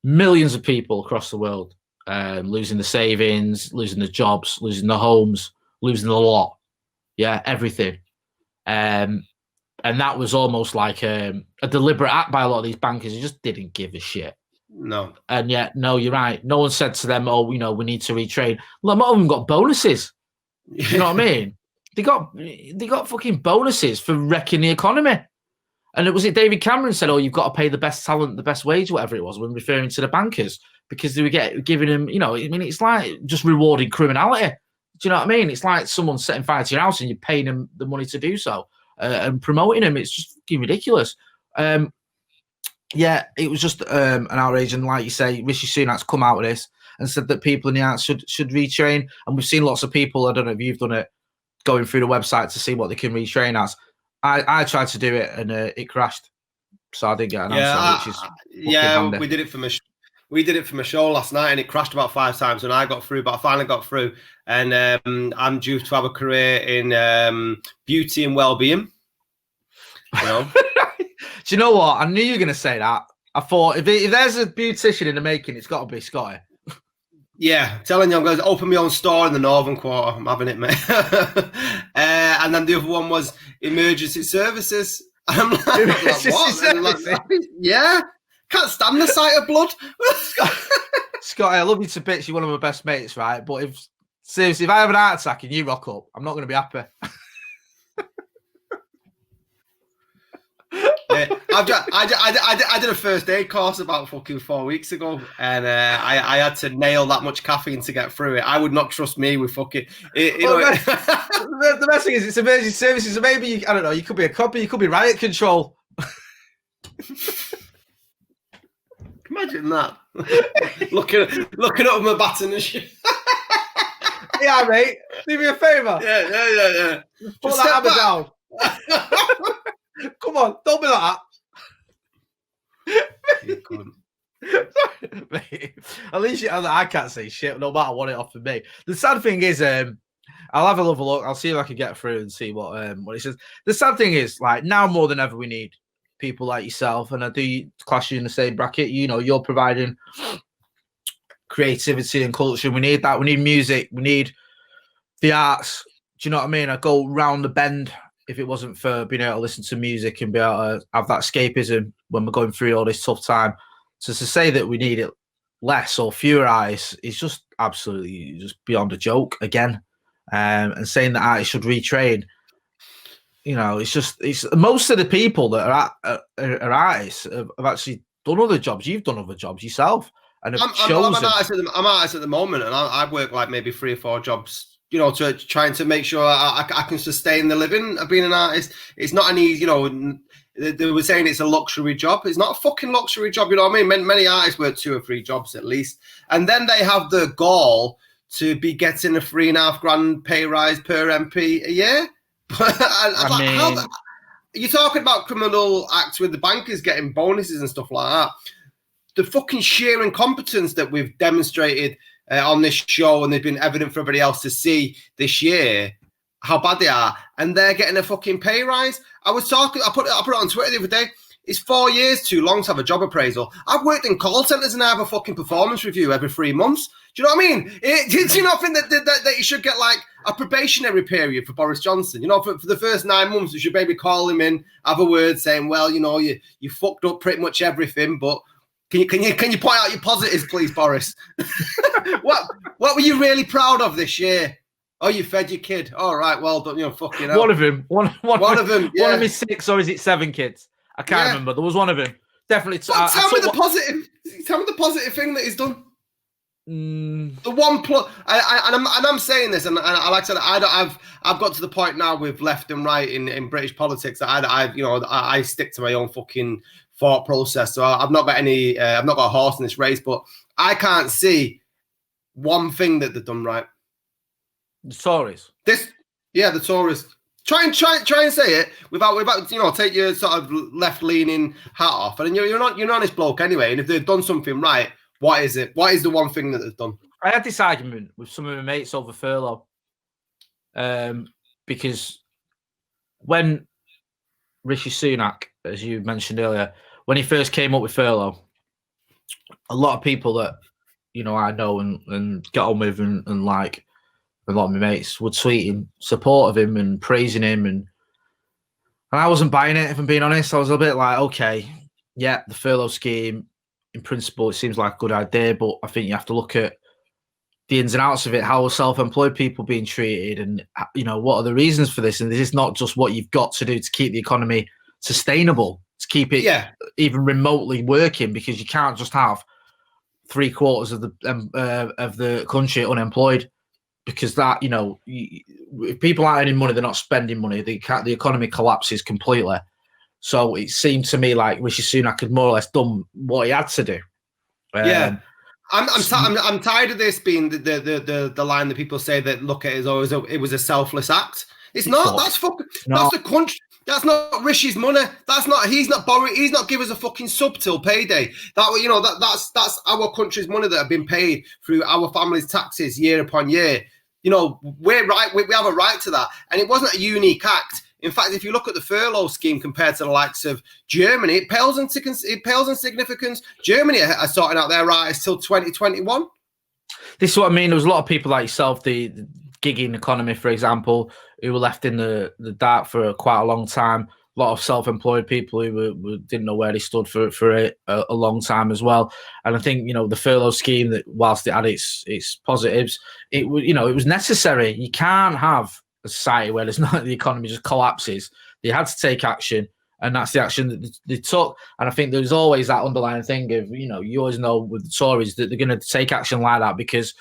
millions of people across the world losing the savings, losing the jobs, losing the homes, losing the lot. Yeah, everything. And that was almost like a deliberate act by a lot of these bankers who just didn't give a shit. No. And yet, no, you're right. No one said to them, "Oh, you know, we need to retrain." Well, a lot of them got bonuses. You know what I mean? They got fucking bonuses for wrecking the economy. And was it David Cameron said, "Oh, you've got to pay the best talent the best wage," whatever it was, when referring to the bankers, because they were giving them, you know, I mean, it's like just rewarding criminality. Do you know what I mean? It's like someone setting fire to your house and you're paying them the money to do so and promoting them. It's just fucking ridiculous. Yeah, it was just an outrage. And like you say, Rishi Sunak's come out with this and said that people in the arts should retrain. And we've seen lots of people, I don't know if you've done it, going through the website to see what they can retrain as. I tried to do it and it crashed, so I didn't get an answer. Which is handy. We did it for my show last night, and it crashed about 5 times. And I got through, but I finally got through. And I'm due to have a career in beauty and well-being. You know. Do you know what? I knew you were going to say that. I thought if there's a beautician in the making, it's got to be Scotty. Yeah, telling you, I'm going to open my own store in the Northern Quarter. I'm having it, mate. And then the other one was emergency services. I'm like, what? Yeah, can't stand the sight of blood. Scotty, I love you to bits. You're one of my best mates, right? But if I have an heart attack and you rock up, I'm not going to be happy. I did a first aid course about fucking 4 weeks ago, and I had to nail that much caffeine to get through it. I would not trust me with fucking. The best thing is it's emergency services. So maybe I don't know. You could be a cop, you could be riot control. Imagine that. looking up my baton and shit. Yeah, mate. Do me a favour. Yeah. Put that hammer down. Come on, don't be like that. Mate, at least I can't say shit no matter what it offered me. The sad thing is, I'll have a look. I'll see if I can get through and see what he says. The sad thing is, like, now more than ever, we need people like yourself, and I do class you in the same bracket. You know, you're providing creativity and culture. We need that. We need music. We need the arts. Do you know what I mean? I go round the bend. If it wasn't for being able to listen to music and be able to have that escapism when we're going through all this tough time, so to say that we need it less or fewer eyes is just absolutely just beyond a joke again. And saying that artists should retrain, you know, it's most of the people that are artists have actually done other jobs. You've done other jobs yourself, and I'm an artist at the moment, and I work like maybe 3 or 4 jobs. You know, to trying to make sure I can sustain the living of being an artist. It's not any, you know, they were saying it's a luxury job. It's not a fucking luxury job, you know what I mean? Many artists work 2 or 3 jobs at least. And then they have the gall to be getting a $3.5 grand pay rise per MP a year. You're talking about criminal acts with the bankers getting bonuses and stuff like that. The fucking sheer incompetence that we've demonstrated on this show, and they've been evident for everybody else to see this year how bad they are, and they're getting a fucking pay rise. I put it on Twitter the other day. It's 4 years too long to have a job appraisal. I've worked in call centres and I have a fucking performance review every 3 months. Do you know what I mean? Do you not think that you should get like a probationary period for Boris Johnson? You know, for the first 9 months, you should maybe call him in, have a word saying, well, you know, you fucked up pretty much everything, but Can you point out your positives, please, Boris? What were you really proud of this year? Oh, you fed your kid. All right, well done. You know, fucking hell. One of them. One of them. Yeah. One of his 6, or is it 7 kids? I can't remember. There was one of him. Definitely. Tell me the positive thing that he's done. The one plus, I'm saying this, and like I said, I've got to the point now with left and right in British politics that I stick to my own fucking thought process. So I've not got a horse in this race, but I can't see one thing that they've done right. The Tories. The Tories. Try and say it without take your sort of left leaning hat off. And you're an honest bloke anyway. And if they've done something right, what is it? What is the one thing that they've done? I had this argument with some of my mates over Furlough, because when Rishi Sunak, as you mentioned earlier, when he first came up with Furlough, a lot of people that I know and get on with and like, a lot of my mates would tweet in support of him and praising him, and I wasn't buying it. If I'm being honest, I was a bit like, okay, yeah, the furlough scheme, in principle, it seems like a good idea, but I think you have to look at the ins and outs of it. How are self-employed people being treated, and what are the reasons for this? And this is not just what you've got to do to keep the economy sustainable, to keep it even remotely working, because you can't just have 3/4 of the country unemployed. Because that, if people aren't earning money, they're not spending money. The economy collapses completely. So it seemed to me like Rishi Sunak had more or less done what he had to do. I'm tired of this being the line that people say that look at it as always it was a selfless act. It's not. That's fucking. That's the country. That's not Rishi's money. That's not. He's not borrowing. He's not giving us a fucking sub till payday. That's our country's money that have been paid through our family's taxes year upon year. We're right. We have a right to that, and it wasn't a unique act. In fact, if you look at the furlough scheme compared to the likes of Germany, it pales in significance. Germany are sorting out their rights till 2021. This is what I mean. There was a lot of people like yourself, the gigging economy, for example, who were left in the dark for quite a long time. A lot of self-employed people who didn't know where they stood for a long time as well. And I think the furlough scheme, that whilst it had its positives, it was necessary. You can't have a society where there's not, the economy just collapses. They had to take action, and that's the action that they took. And I think there's always that underlying thing of you always know with the Tories that they're going to take action like that, because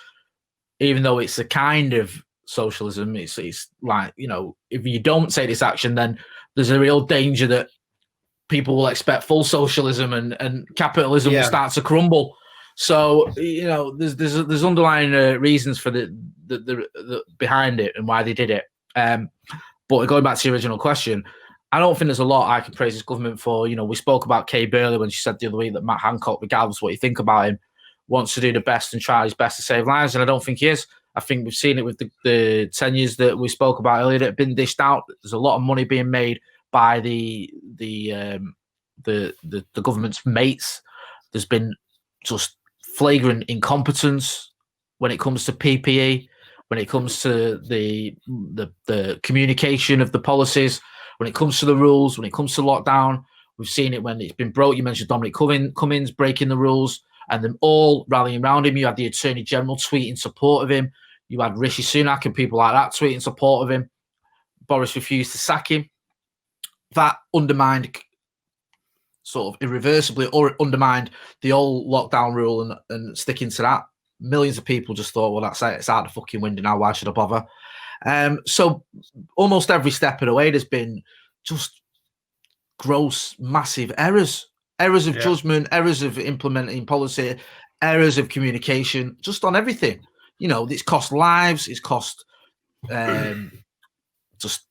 even though it's a kind of socialism, it's like if you don't take this action, then there's a real danger that people will expect full socialism and capitalism will start to crumble. So there's underlying reasons for the behind it and why they did it. But going back to the original question, I don't think there's a lot I can praise this government for. We spoke about Kay Burley when she said the other week that Matt Hancock, regardless of what you think about him, wants to do the best and try his best to save lives, and I don't think he is. I think we've seen it with the tenures that we spoke about earlier that have been dished out. There's a lot of money being made by the government's mates. There's been just flagrant incompetence when it comes to PPE, when it comes to the communication of the policies, when it comes to the rules, when it comes to lockdown. We've seen it when it's been broke. You mentioned Dominic Cummings breaking the rules, and them all rallying around him. You had the Attorney General tweeting support of him. You had Rishi Sunak and people like that tweeting support of him. Boris refused to sack him. That undermined, sort of irreversibly, or undermined the old lockdown rule and sticking to that. Millions of people just thought, well, that's it. It's out the fucking window now. Why should I bother? So almost every step of the way, there's been just gross, massive errors of judgment, errors of implementing policy, errors of communication, just on everything. It's cost lives, it's cost just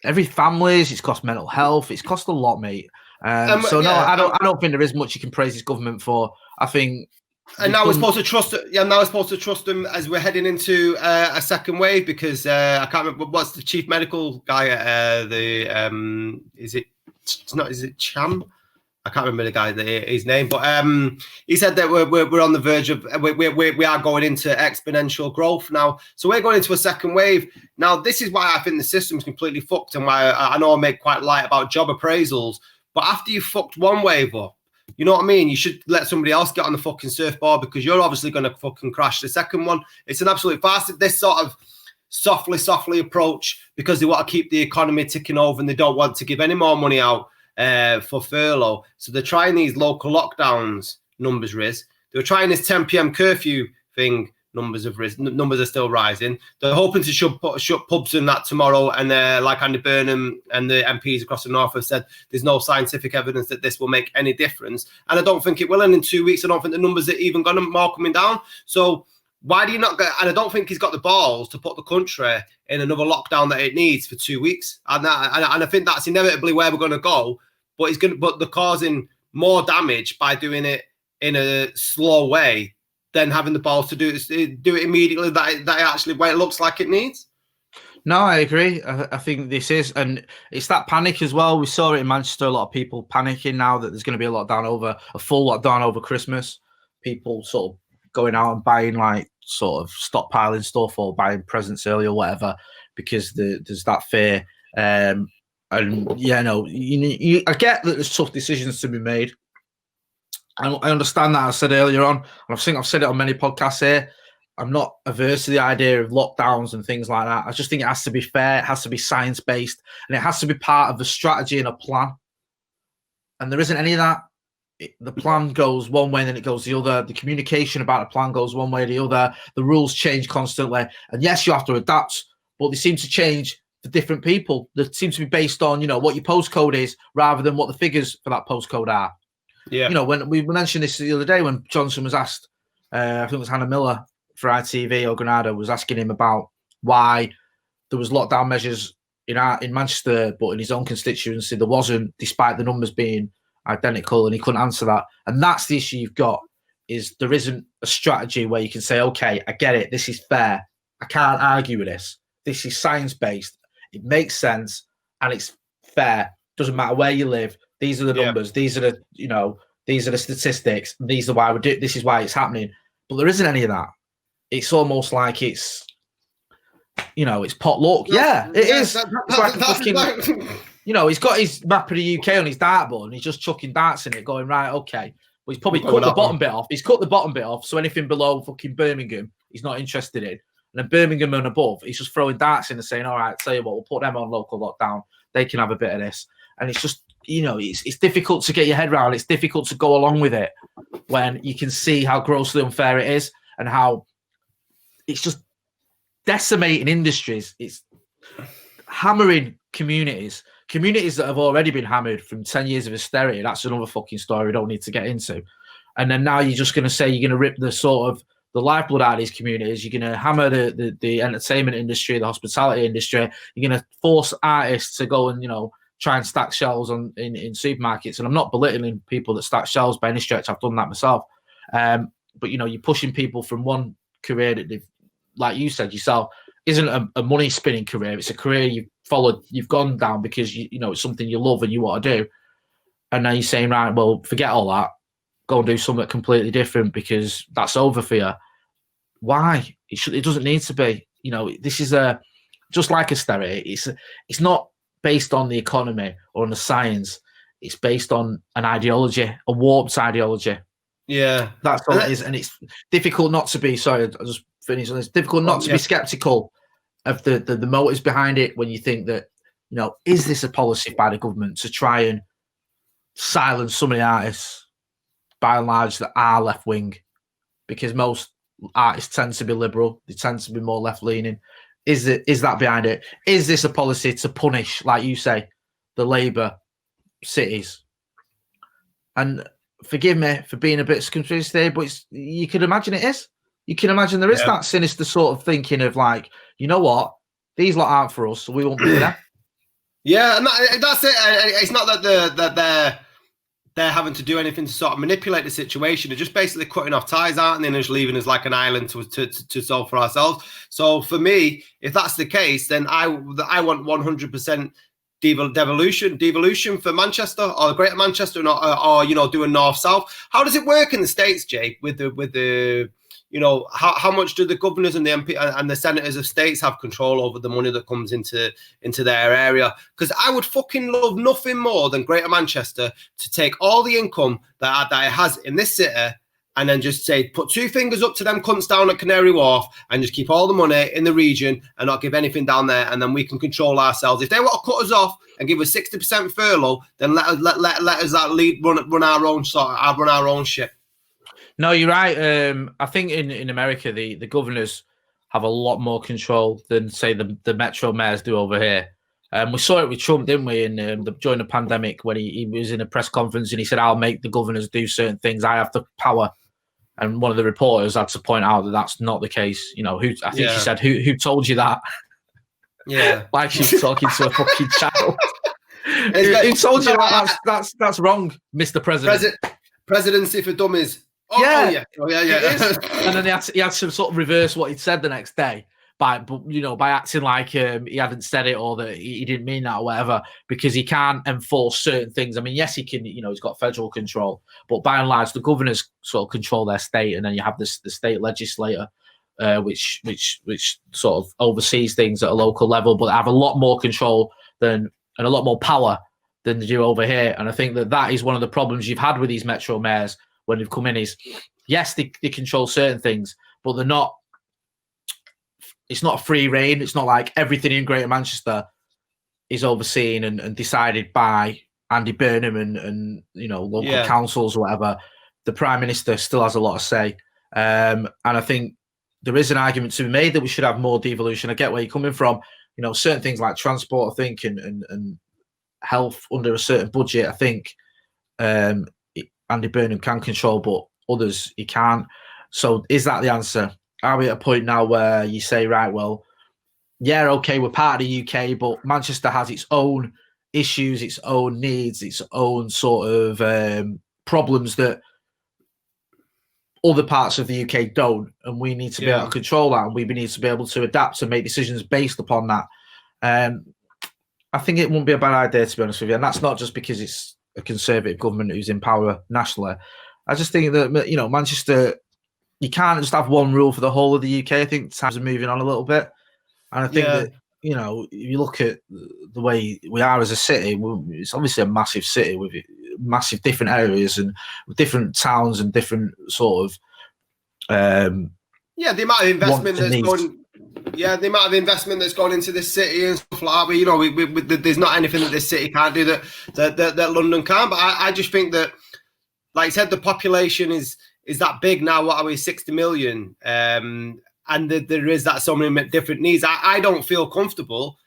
every families, it's cost mental health, it's cost a lot, mate. I don't think there is much you can praise this government for. I think. And now we're supposed to trust. Now we're supposed to trust them as we're heading into a second wave, because I can't remember what's the chief medical guy at is it Cham? I can't remember the guy his name, but he said that we're on the verge of we are going into exponential growth now. So we're going into a second wave now. This is why I think the system's completely fucked, and why I know I make quite light about job appraisals. But after you fucked one wave up, you know what I mean? You should let somebody else get on the fucking surfboard, because you're obviously going to fucking crash the second one. It's an absolute farce. This sort of softly approach, because they want to keep the economy ticking over and they don't want to give any more money out. for furlough. So they're trying these local lockdowns, numbers rise. They were trying this 10 p.m. curfew thing, numbers have risen. Numbers are still rising. They're hoping to shut pubs and that tomorrow. And like Andy Burnham and the MPs across the north have said, there's no scientific evidence that this will make any difference. And I don't think it will. And in 2 weeks, I don't think the numbers are even going to more coming down. So why do you not get? And I don't think he's got the balls to put the country in another lockdown that it needs for 2 weeks. And I think that's inevitably where we're going to go. But they're causing more damage by doing it in a slow way than having the balls to do it immediately that it actually where it looks like it needs. No, I agree. I think this is, and it's that panic as well. We saw it in Manchester, a lot of people panicking now that there's going to be a full lockdown over Christmas. People sort of going out and buying like sort of stockpiling stuff or buying presents early or whatever, because there's that fear. And yeah, no, I get that there's tough decisions to be made. I understand that. I said earlier on, and I think I've said it on many podcasts here, I'm not averse to the idea of lockdowns and things like that. I just think it has to be fair, it has to be science-based, and it has to be part of a strategy and a plan. And there isn't any of that. The plan goes one way and then it goes the other. The communication about the plan goes one way or the other. The rules change constantly. And yes, you have to adapt, but they seem to change for different people. They seem to be based on, what your postcode is rather than what the figures for that postcode are. Yeah. When we mentioned this the other day when Johnson was asked, I think it was Hannah Miller for ITV or Granada was asking him about why there was lockdown measures in Manchester, but in his own constituency there wasn't, despite the numbers being identical, and he couldn't answer that. And that's the issue you've got, is there isn't a strategy where you can say, okay, I get it, this is fair, I can't argue with this, this is science-based, it makes sense, and it's fair, doesn't matter where you live. These are the numbers. These are the, these are the statistics. These are why we do. This is why it's happening. But there isn't any of that. It's almost like it's, it's potluck. Yeah, it is. It's like fucking, he's got his map of the UK on his dartboard and he's just chucking darts in it, going right, okay. Well, he's probably cut the bottom bit off. He's cut the bottom bit off, so anything below fucking Birmingham, he's not interested in. And then Birmingham and above, he's just throwing darts in and saying, all right, tell you what, we'll put them on local lockdown. They can have a bit of this. And it's just, it's difficult to get your head around. It's difficult to go along with it when you can see how grossly unfair it is and how it's just decimating industries. It's hammering communities that have already been hammered from 10 years of austerity. That's another fucking story we don't need to get into. And then now you're just going to say you're going to rip the sort of the lifeblood out of these communities. You're going to hammer the entertainment industry, the hospitality industry. You're going to force artists to go and, try and stack shelves in supermarkets. And I'm not belittling people that stack shelves by any stretch. I've done that myself. But, you're pushing people from one career that they've, like you said yourself, isn't a money spinning career. It's a career you've gone down because, it's something you love and you want to do. And now you're saying, right, well, forget all that. Go and do something completely different because that's over for you. Why? It doesn't need to be. This is just like austerity. It's not based on the economy or on the science. It's based on an ideology, a warped ideology. Yeah. That's all it is. And it's difficult not to be, sorry, I'll just finish on this. It's difficult not to be skeptical of the motives behind it when you think that, is this a policy by the government to try and silence some of the artists, by and large, that are left-wing? Because most artists tend to be liberal. They tend to be more left-leaning. Is that behind it? Is this a policy to punish, like you say, the Labour cities? And forgive me for being a bit conspiracy theory, but you can imagine it is. You can imagine there is that sinister sort of thinking of like, you know what? These lot aren't for us, so we won't be there. Yeah, and that's it. It's not that they're having to do anything to sort of manipulate the situation. They're just basically cutting off ties, aren't they? And just leaving us like an island to solve for ourselves. So for me, if that's the case, then I want 100% devolution for Manchester or Greater Manchester, or doing north-south. How does it work in the States, Jake, with the how much do the governors and the MP and the senators of states have control over the money that comes into their area? Because I would fucking love nothing more than Greater Manchester to take all the income that it has in this city and then just say, put two fingers up to them cunts down at Canary Wharf and just keep all the money in the region and not give anything down there, and then we can control ourselves. If they want to cut us off and give us 60% furlough, then let us run our own run our own shit. No, you're right. I think in America, the governors have a lot more control than, say, the metro mayors do over here. We saw it with Trump, didn't we, during the pandemic, when he was in a press conference and he said, I'll make the governors do certain things. I have the power. And one of the reporters had to point out that that's not the case. You know, she said, who told you that? Yeah. Like she's talking to a fucking child. Who told you that? That's wrong, Mr. President. Presidency for dummies. Yeah. Yeah. And then he had to sort of reverse what he'd said the next day by acting like he hadn't said it or that he didn't mean that or whatever, because he can't enforce certain things. I mean, yes, he can. You know, he's got federal control, but by and large, the governors sort of control their state, and then you have the state legislator, which sort of oversees things at a local level, but have a lot more control and a lot more power than they do over here. And I think that is one of the problems you've had with these metro mayors when they've come in is, yes, they control certain things, but they're not. It's not a free reign. It's not like everything in Greater Manchester is overseen and decided by Andy Burnham and local councils or whatever. The Prime Minister still has a lot of say. And I think there is an argument to be made that we should have more devolution. I get where you're coming from. You know, certain things like transport, I think, and health under a certain budget, I think Andy Burnham can control, but others he can't. So is that the answer? Are we at a point now where you say, right, well, yeah, okay, we're part of the UK, but Manchester has its own issues, its own needs, its own sort of problems that other parts of the UK don't, and we need to be able to control that, and we need to be able to adapt and make decisions based upon that. I think it wouldn't be a bad idea, to be honest with you, and that's not just because it's a Conservative government who's in power nationally. I just think that, Manchester, you can't just have one rule for the whole of the UK. I think times are moving on a little bit. And I think that, if you look at the way we are as a city, it's obviously a massive city with massive different areas and different towns and different sort of... the amount of investment that's going... Yeah, the amount of investment that's gone into this city and stuff like that. There's not anything that this city can't do that London can. But I just think that, like I said, the population is that big now. What are we, 60 million? And there is that so many different needs. I don't feel comfortable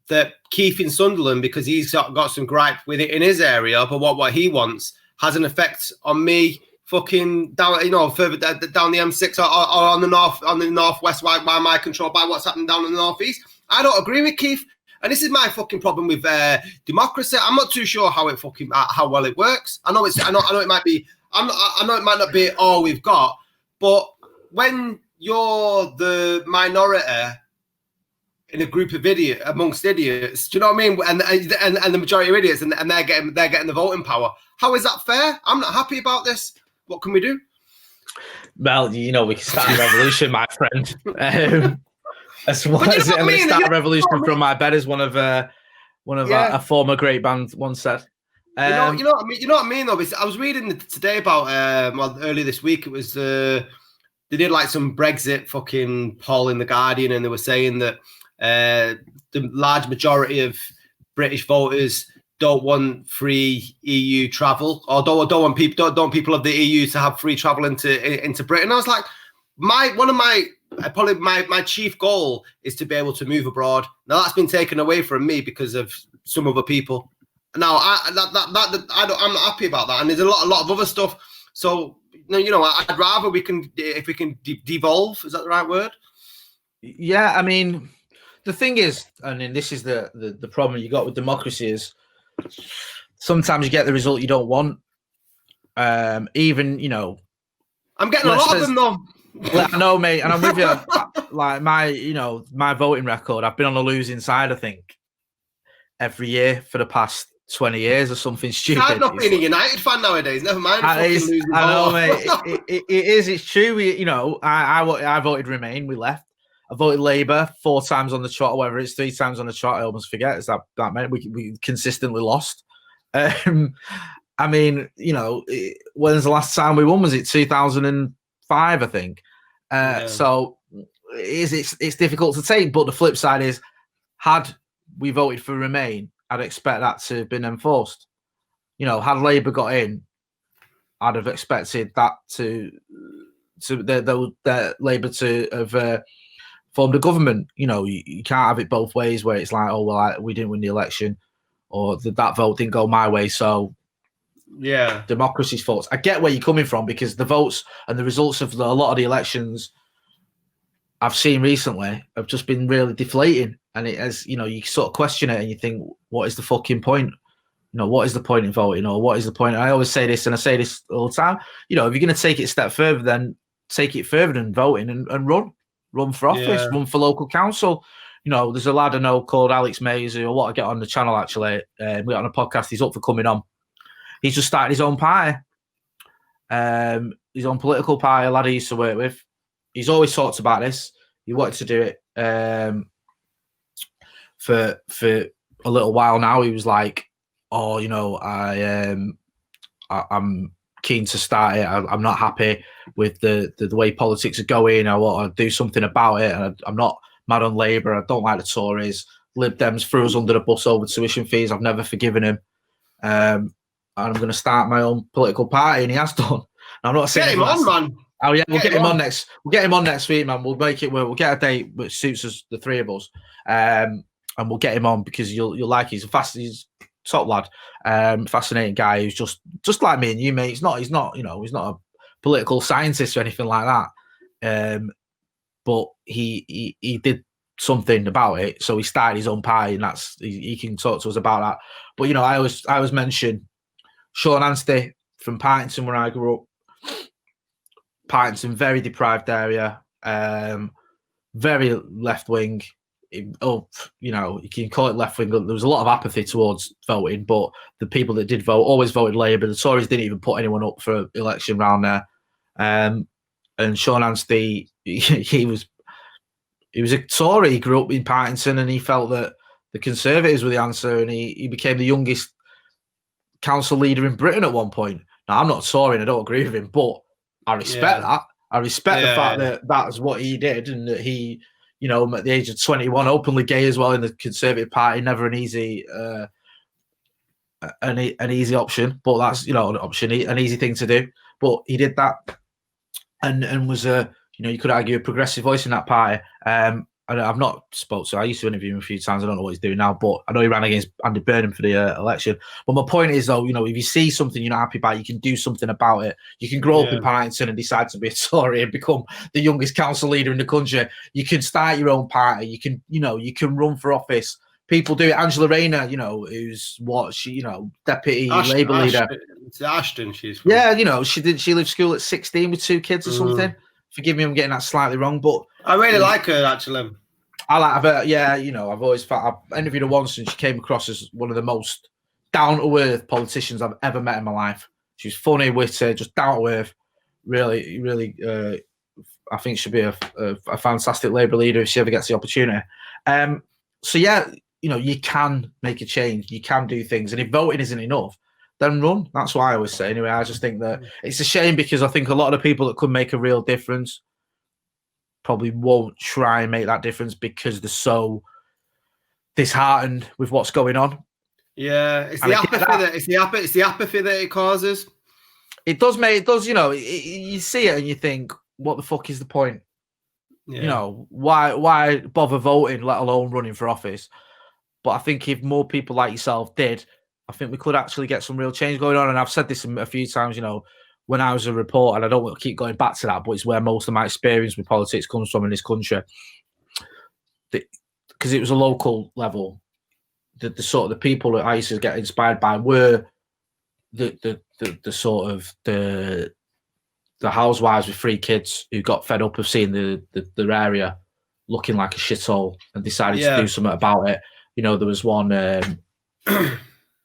that Keith in Sunderland, because he's got some gripe with it in his area, but what he wants has an effect on me fucking down, further down the M6 or on the northwest by my control, by what's happening down in the northeast. I don't agree with Keith. And this is my fucking problem with democracy. I'm not too sure how well it works. I know it might be. I know it might not be all we've got, but when you're the minority in a group of idiots amongst idiots, do you know what I mean? And the majority are idiots, and they're getting the voting power. How is that fair? I'm not happy about this. What can we do? Well, we can start a revolution, my friend. As well as start a revolution from my bed, as one of our former great band once said. You know what I mean though. I was reading today about earlier this week. It was they did like some Brexit fucking poll in the Guardian, and they were saying that the large majority of British voters don't want free EU travel, or don't want people of the EU to have free travel into Britain. I was like, my chief goal is to be able to move abroad. Now that's been taken away from me because of some other people. Now I'm not happy about that, and there's a lot of other stuff. So I'd rather we can devolve. Is that the right word? Yeah, I mean, the thing is, and this is the problem you got with democracy is sometimes you get the result you don't want. I'm getting a lot of them though. I know, mate, and I'm with you. Like my voting record, I've been on the losing side, I think, every year for the past 20 years or something stupid. I've not been a United fan nowadays. Never mind. I know, mate. It is. It's true. I voted Remain. We left. I voted Labour 4 times on the trot, or whether it's 3 times on the trot. I almost forget. It's that meant we consistently lost. I mean, when's the last time we won? Was it 2005? I think. So it's difficult to take. But the flip side is, had we voted for Remain, I'd expect that to have been enforced. You know, had Labour got in, I'd have expected that to Labour to have formed a government. You know, you can't have it both ways where it's like, oh, well, we didn't win the election, or that vote didn't go my way, so yeah, democracy's fault. I get where you're coming from, because the votes and the results of a lot of the elections I've seen recently have just been really deflating. And it has, you know, you sort of question it and you think, what is the fucking point? You know, what is the point in voting, or what is the point? And I always say this, and I say this all the time. You know, if you're going to take it a step further, then take it further than voting and run for office, run for local council. You know, there's a lad I know called Alex Mays who I want to get on the channel, actually. We got on a podcast. He's up for coming on. He's just started his own party, his own political party, a lad he used to work with. He's always talked about this. He wanted to do it for a little while now. He was like, oh, you know, I'm keen to start it. I'm not happy with the way politics are going. I want to do something about it. And I'm not mad on Labour. I don't like the Tories. Lib Dems threw us under the bus over tuition fees. I've never forgiven him. And I'm going to start my own political party, and he has done. I'm not saying get him on, man. Oh yeah, we'll get him on next. We'll get him on next week, man. We'll make it. We'll get a date which suits us, the three of us, and we'll get him on, because you'll like. He's top lad, fascinating guy who's just like me and you, mate. He's not you know, he's not a political scientist or anything like that. But he did something about it, so he started his own party, and that's he can talk to us about that. But you know, I always mention Sean Anstey from Partington, where I grew up. Partington, very deprived area, very left wing. You know, you can call it left wing. There was a lot of apathy towards voting, but the people that did vote always voted Labour. The Tories didn't even put anyone up for election round there. And Sean Anstey, he was a Tory. He grew up in Partington, and he felt that the Conservatives were the answer, and he became the youngest council leader in Britain at one point. Now, I'm not a Tory and I don't agree with him, but I respect that. I respect the fact that that's what he did, and that he, you know, at the age of 21, openly gay as well in the Conservative Party. Never an easy an easy option, but that's, you know, an easy thing to do. But he did that, and was you know, you could argue a progressive voice in that party. And I've not spoke to. I used to interview him a few times. I don't know what he's doing now, but I know he ran against Andy Burnham for the election. But my point is, though, you know, if you see something you're not happy about, you can do something about it. You can grow up in Partington and decide to be a Tory and become the youngest council leader in the country. You can start your own party. You can, you know, you can run for office. People do it. Angela Rayner, you know, who's you know, deputy Labour leader. It's Ashton. She's from. Yeah, you know, she left school at 16 with 2 kids or something. Forgive me, I'm getting that slightly wrong, but I really like her, actually. I like her. Yeah, you know, I've always felt I've interviewed her once, and she came across as one of the most down to earth politicians I've ever met in my life. She's funny, witty, just down to earth. Really, really, I think she'd be a fantastic Labour leader if she ever gets the opportunity. So yeah, you know, you can make a change. You can do things, and if voting isn't enough, then run. That's what I always say. Anyway, I just think that it's a shame, because I think a lot of the people that could make a real difference probably won't try and make that difference because they're so disheartened with what's going on. Yeah, it's the apathy that it causes. It does, mate. It does. You know, you see it and you think, what the fuck is the point? Yeah. You know, why bother voting, let alone running for office? But I think if more people like yourself did, I think we could actually get some real change going on. And I've said this a few times, you know, when I was a reporter, and I don't want to keep going back to that, but it's where most of my experience with politics comes from in this country. Because it was a local level, the sort of the people that I used to get inspired by were the housewives with 3 kids who got fed up of seeing their area looking like a shithole and decided to do something about it. You know, there was one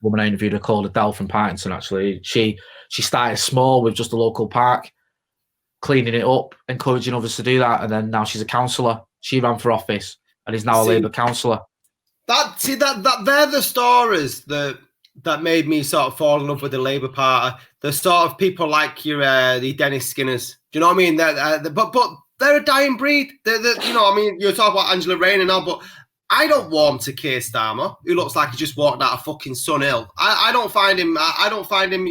woman I interviewed, her called Adele from Partington, actually. She started small with just a local park, cleaning it up, encouraging others to do that, and then now she's a councillor. She ran for office and is now a Labour councillor. That they're the stories that made me sort of fall in love with the Labour Party. The sort of people like your the Dennis Skinners. Do you know what I mean? But they're a dying breed. You know, I mean, you're talking about Angela Rayner now, but I don't warm to Keir Starmer, who looks like he just walked out of fucking Sun Hill. I don't find him. I don't find him.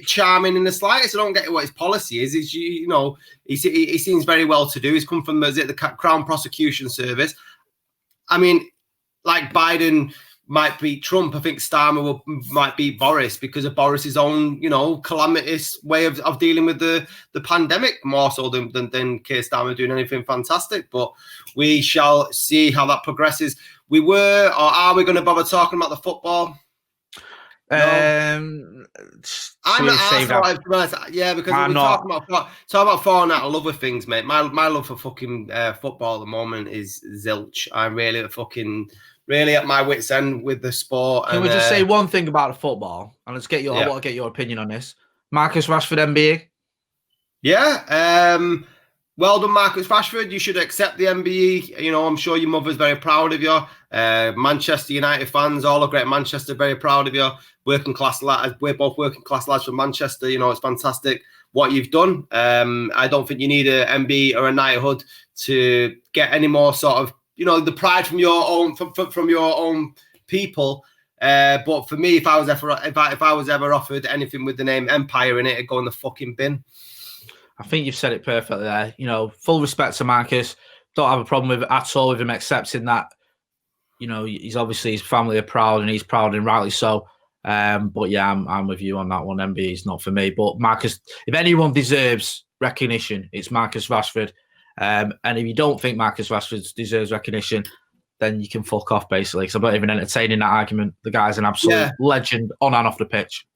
Charming in the slightest. I don't get what his policy is. He's, he seems very well to do. He's come from the Crown Prosecution Service. I mean, like Biden might beat Trump, I think Starmer might beat Boris because of Boris's own, calamitous way of dealing with the pandemic, more so than Keir Starmer doing anything fantastic. But we shall see how that progresses. Are we going to bother talking about the football? No. I'm not because we're talking about falling out of love with things, mate. My love for fucking football at the moment is zilch. I'm really at my wit's end with the sport. Can we just say one thing about the football? And let's get I want to get your opinion on this. Marcus Rashford, MBE. Yeah. Well done, Marcus Rashford. You should accept the MBE. I'm sure your mother's very proud of you. Manchester United fans, all of Great Manchester, very proud of you. Working class lads. We're both working class lads from Manchester. It's fantastic what you've done. I don't think you need an MBE or a knighthood to get any more sort of, the pride from your own from your own people. But for me, if I was ever offered anything with the name Empire in it, it'd go in the fucking bin. I think you've said it perfectly there. Full respect to Marcus. Don't have a problem at all with him accepting that. He's obviously, his family are proud and he's proud and rightly so. But yeah, I'm with you on that one. MBE is not for me. But Marcus, if anyone deserves recognition, it's Marcus Rashford. And if you don't think Marcus Rashford deserves recognition, then you can fuck off, basically. Because I'm not even entertaining that argument. The guy's an absolute legend on and off the pitch.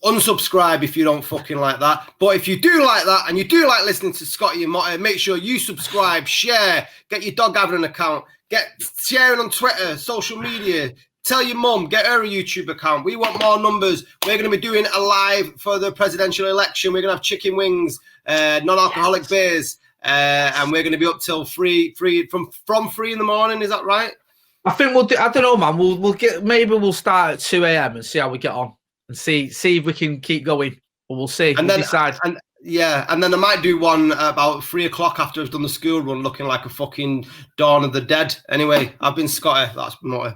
Unsubscribe if you don't fucking like that. But if you do like that and you do like listening to Scotty and Motty, make sure you subscribe, share, get your dog having an account, get sharing on Twitter, social media. Tell your mum, get her a YouTube account. We want more numbers. We're going to be doing a live for the presidential election. We're going to have chicken wings, non-alcoholic beers, and we're going to be up till from 3 in the morning. Is that right? I think we'll do. I don't know, man. We'll start at 2 a.m. and see how we get on, and see if we can keep going. But we'll see. And we'll then decide. And then I might do one about 3 o'clock after I've done the school run, looking like a fucking Dawn of the Dead. Anyway, I've been Scotty. That's Motty.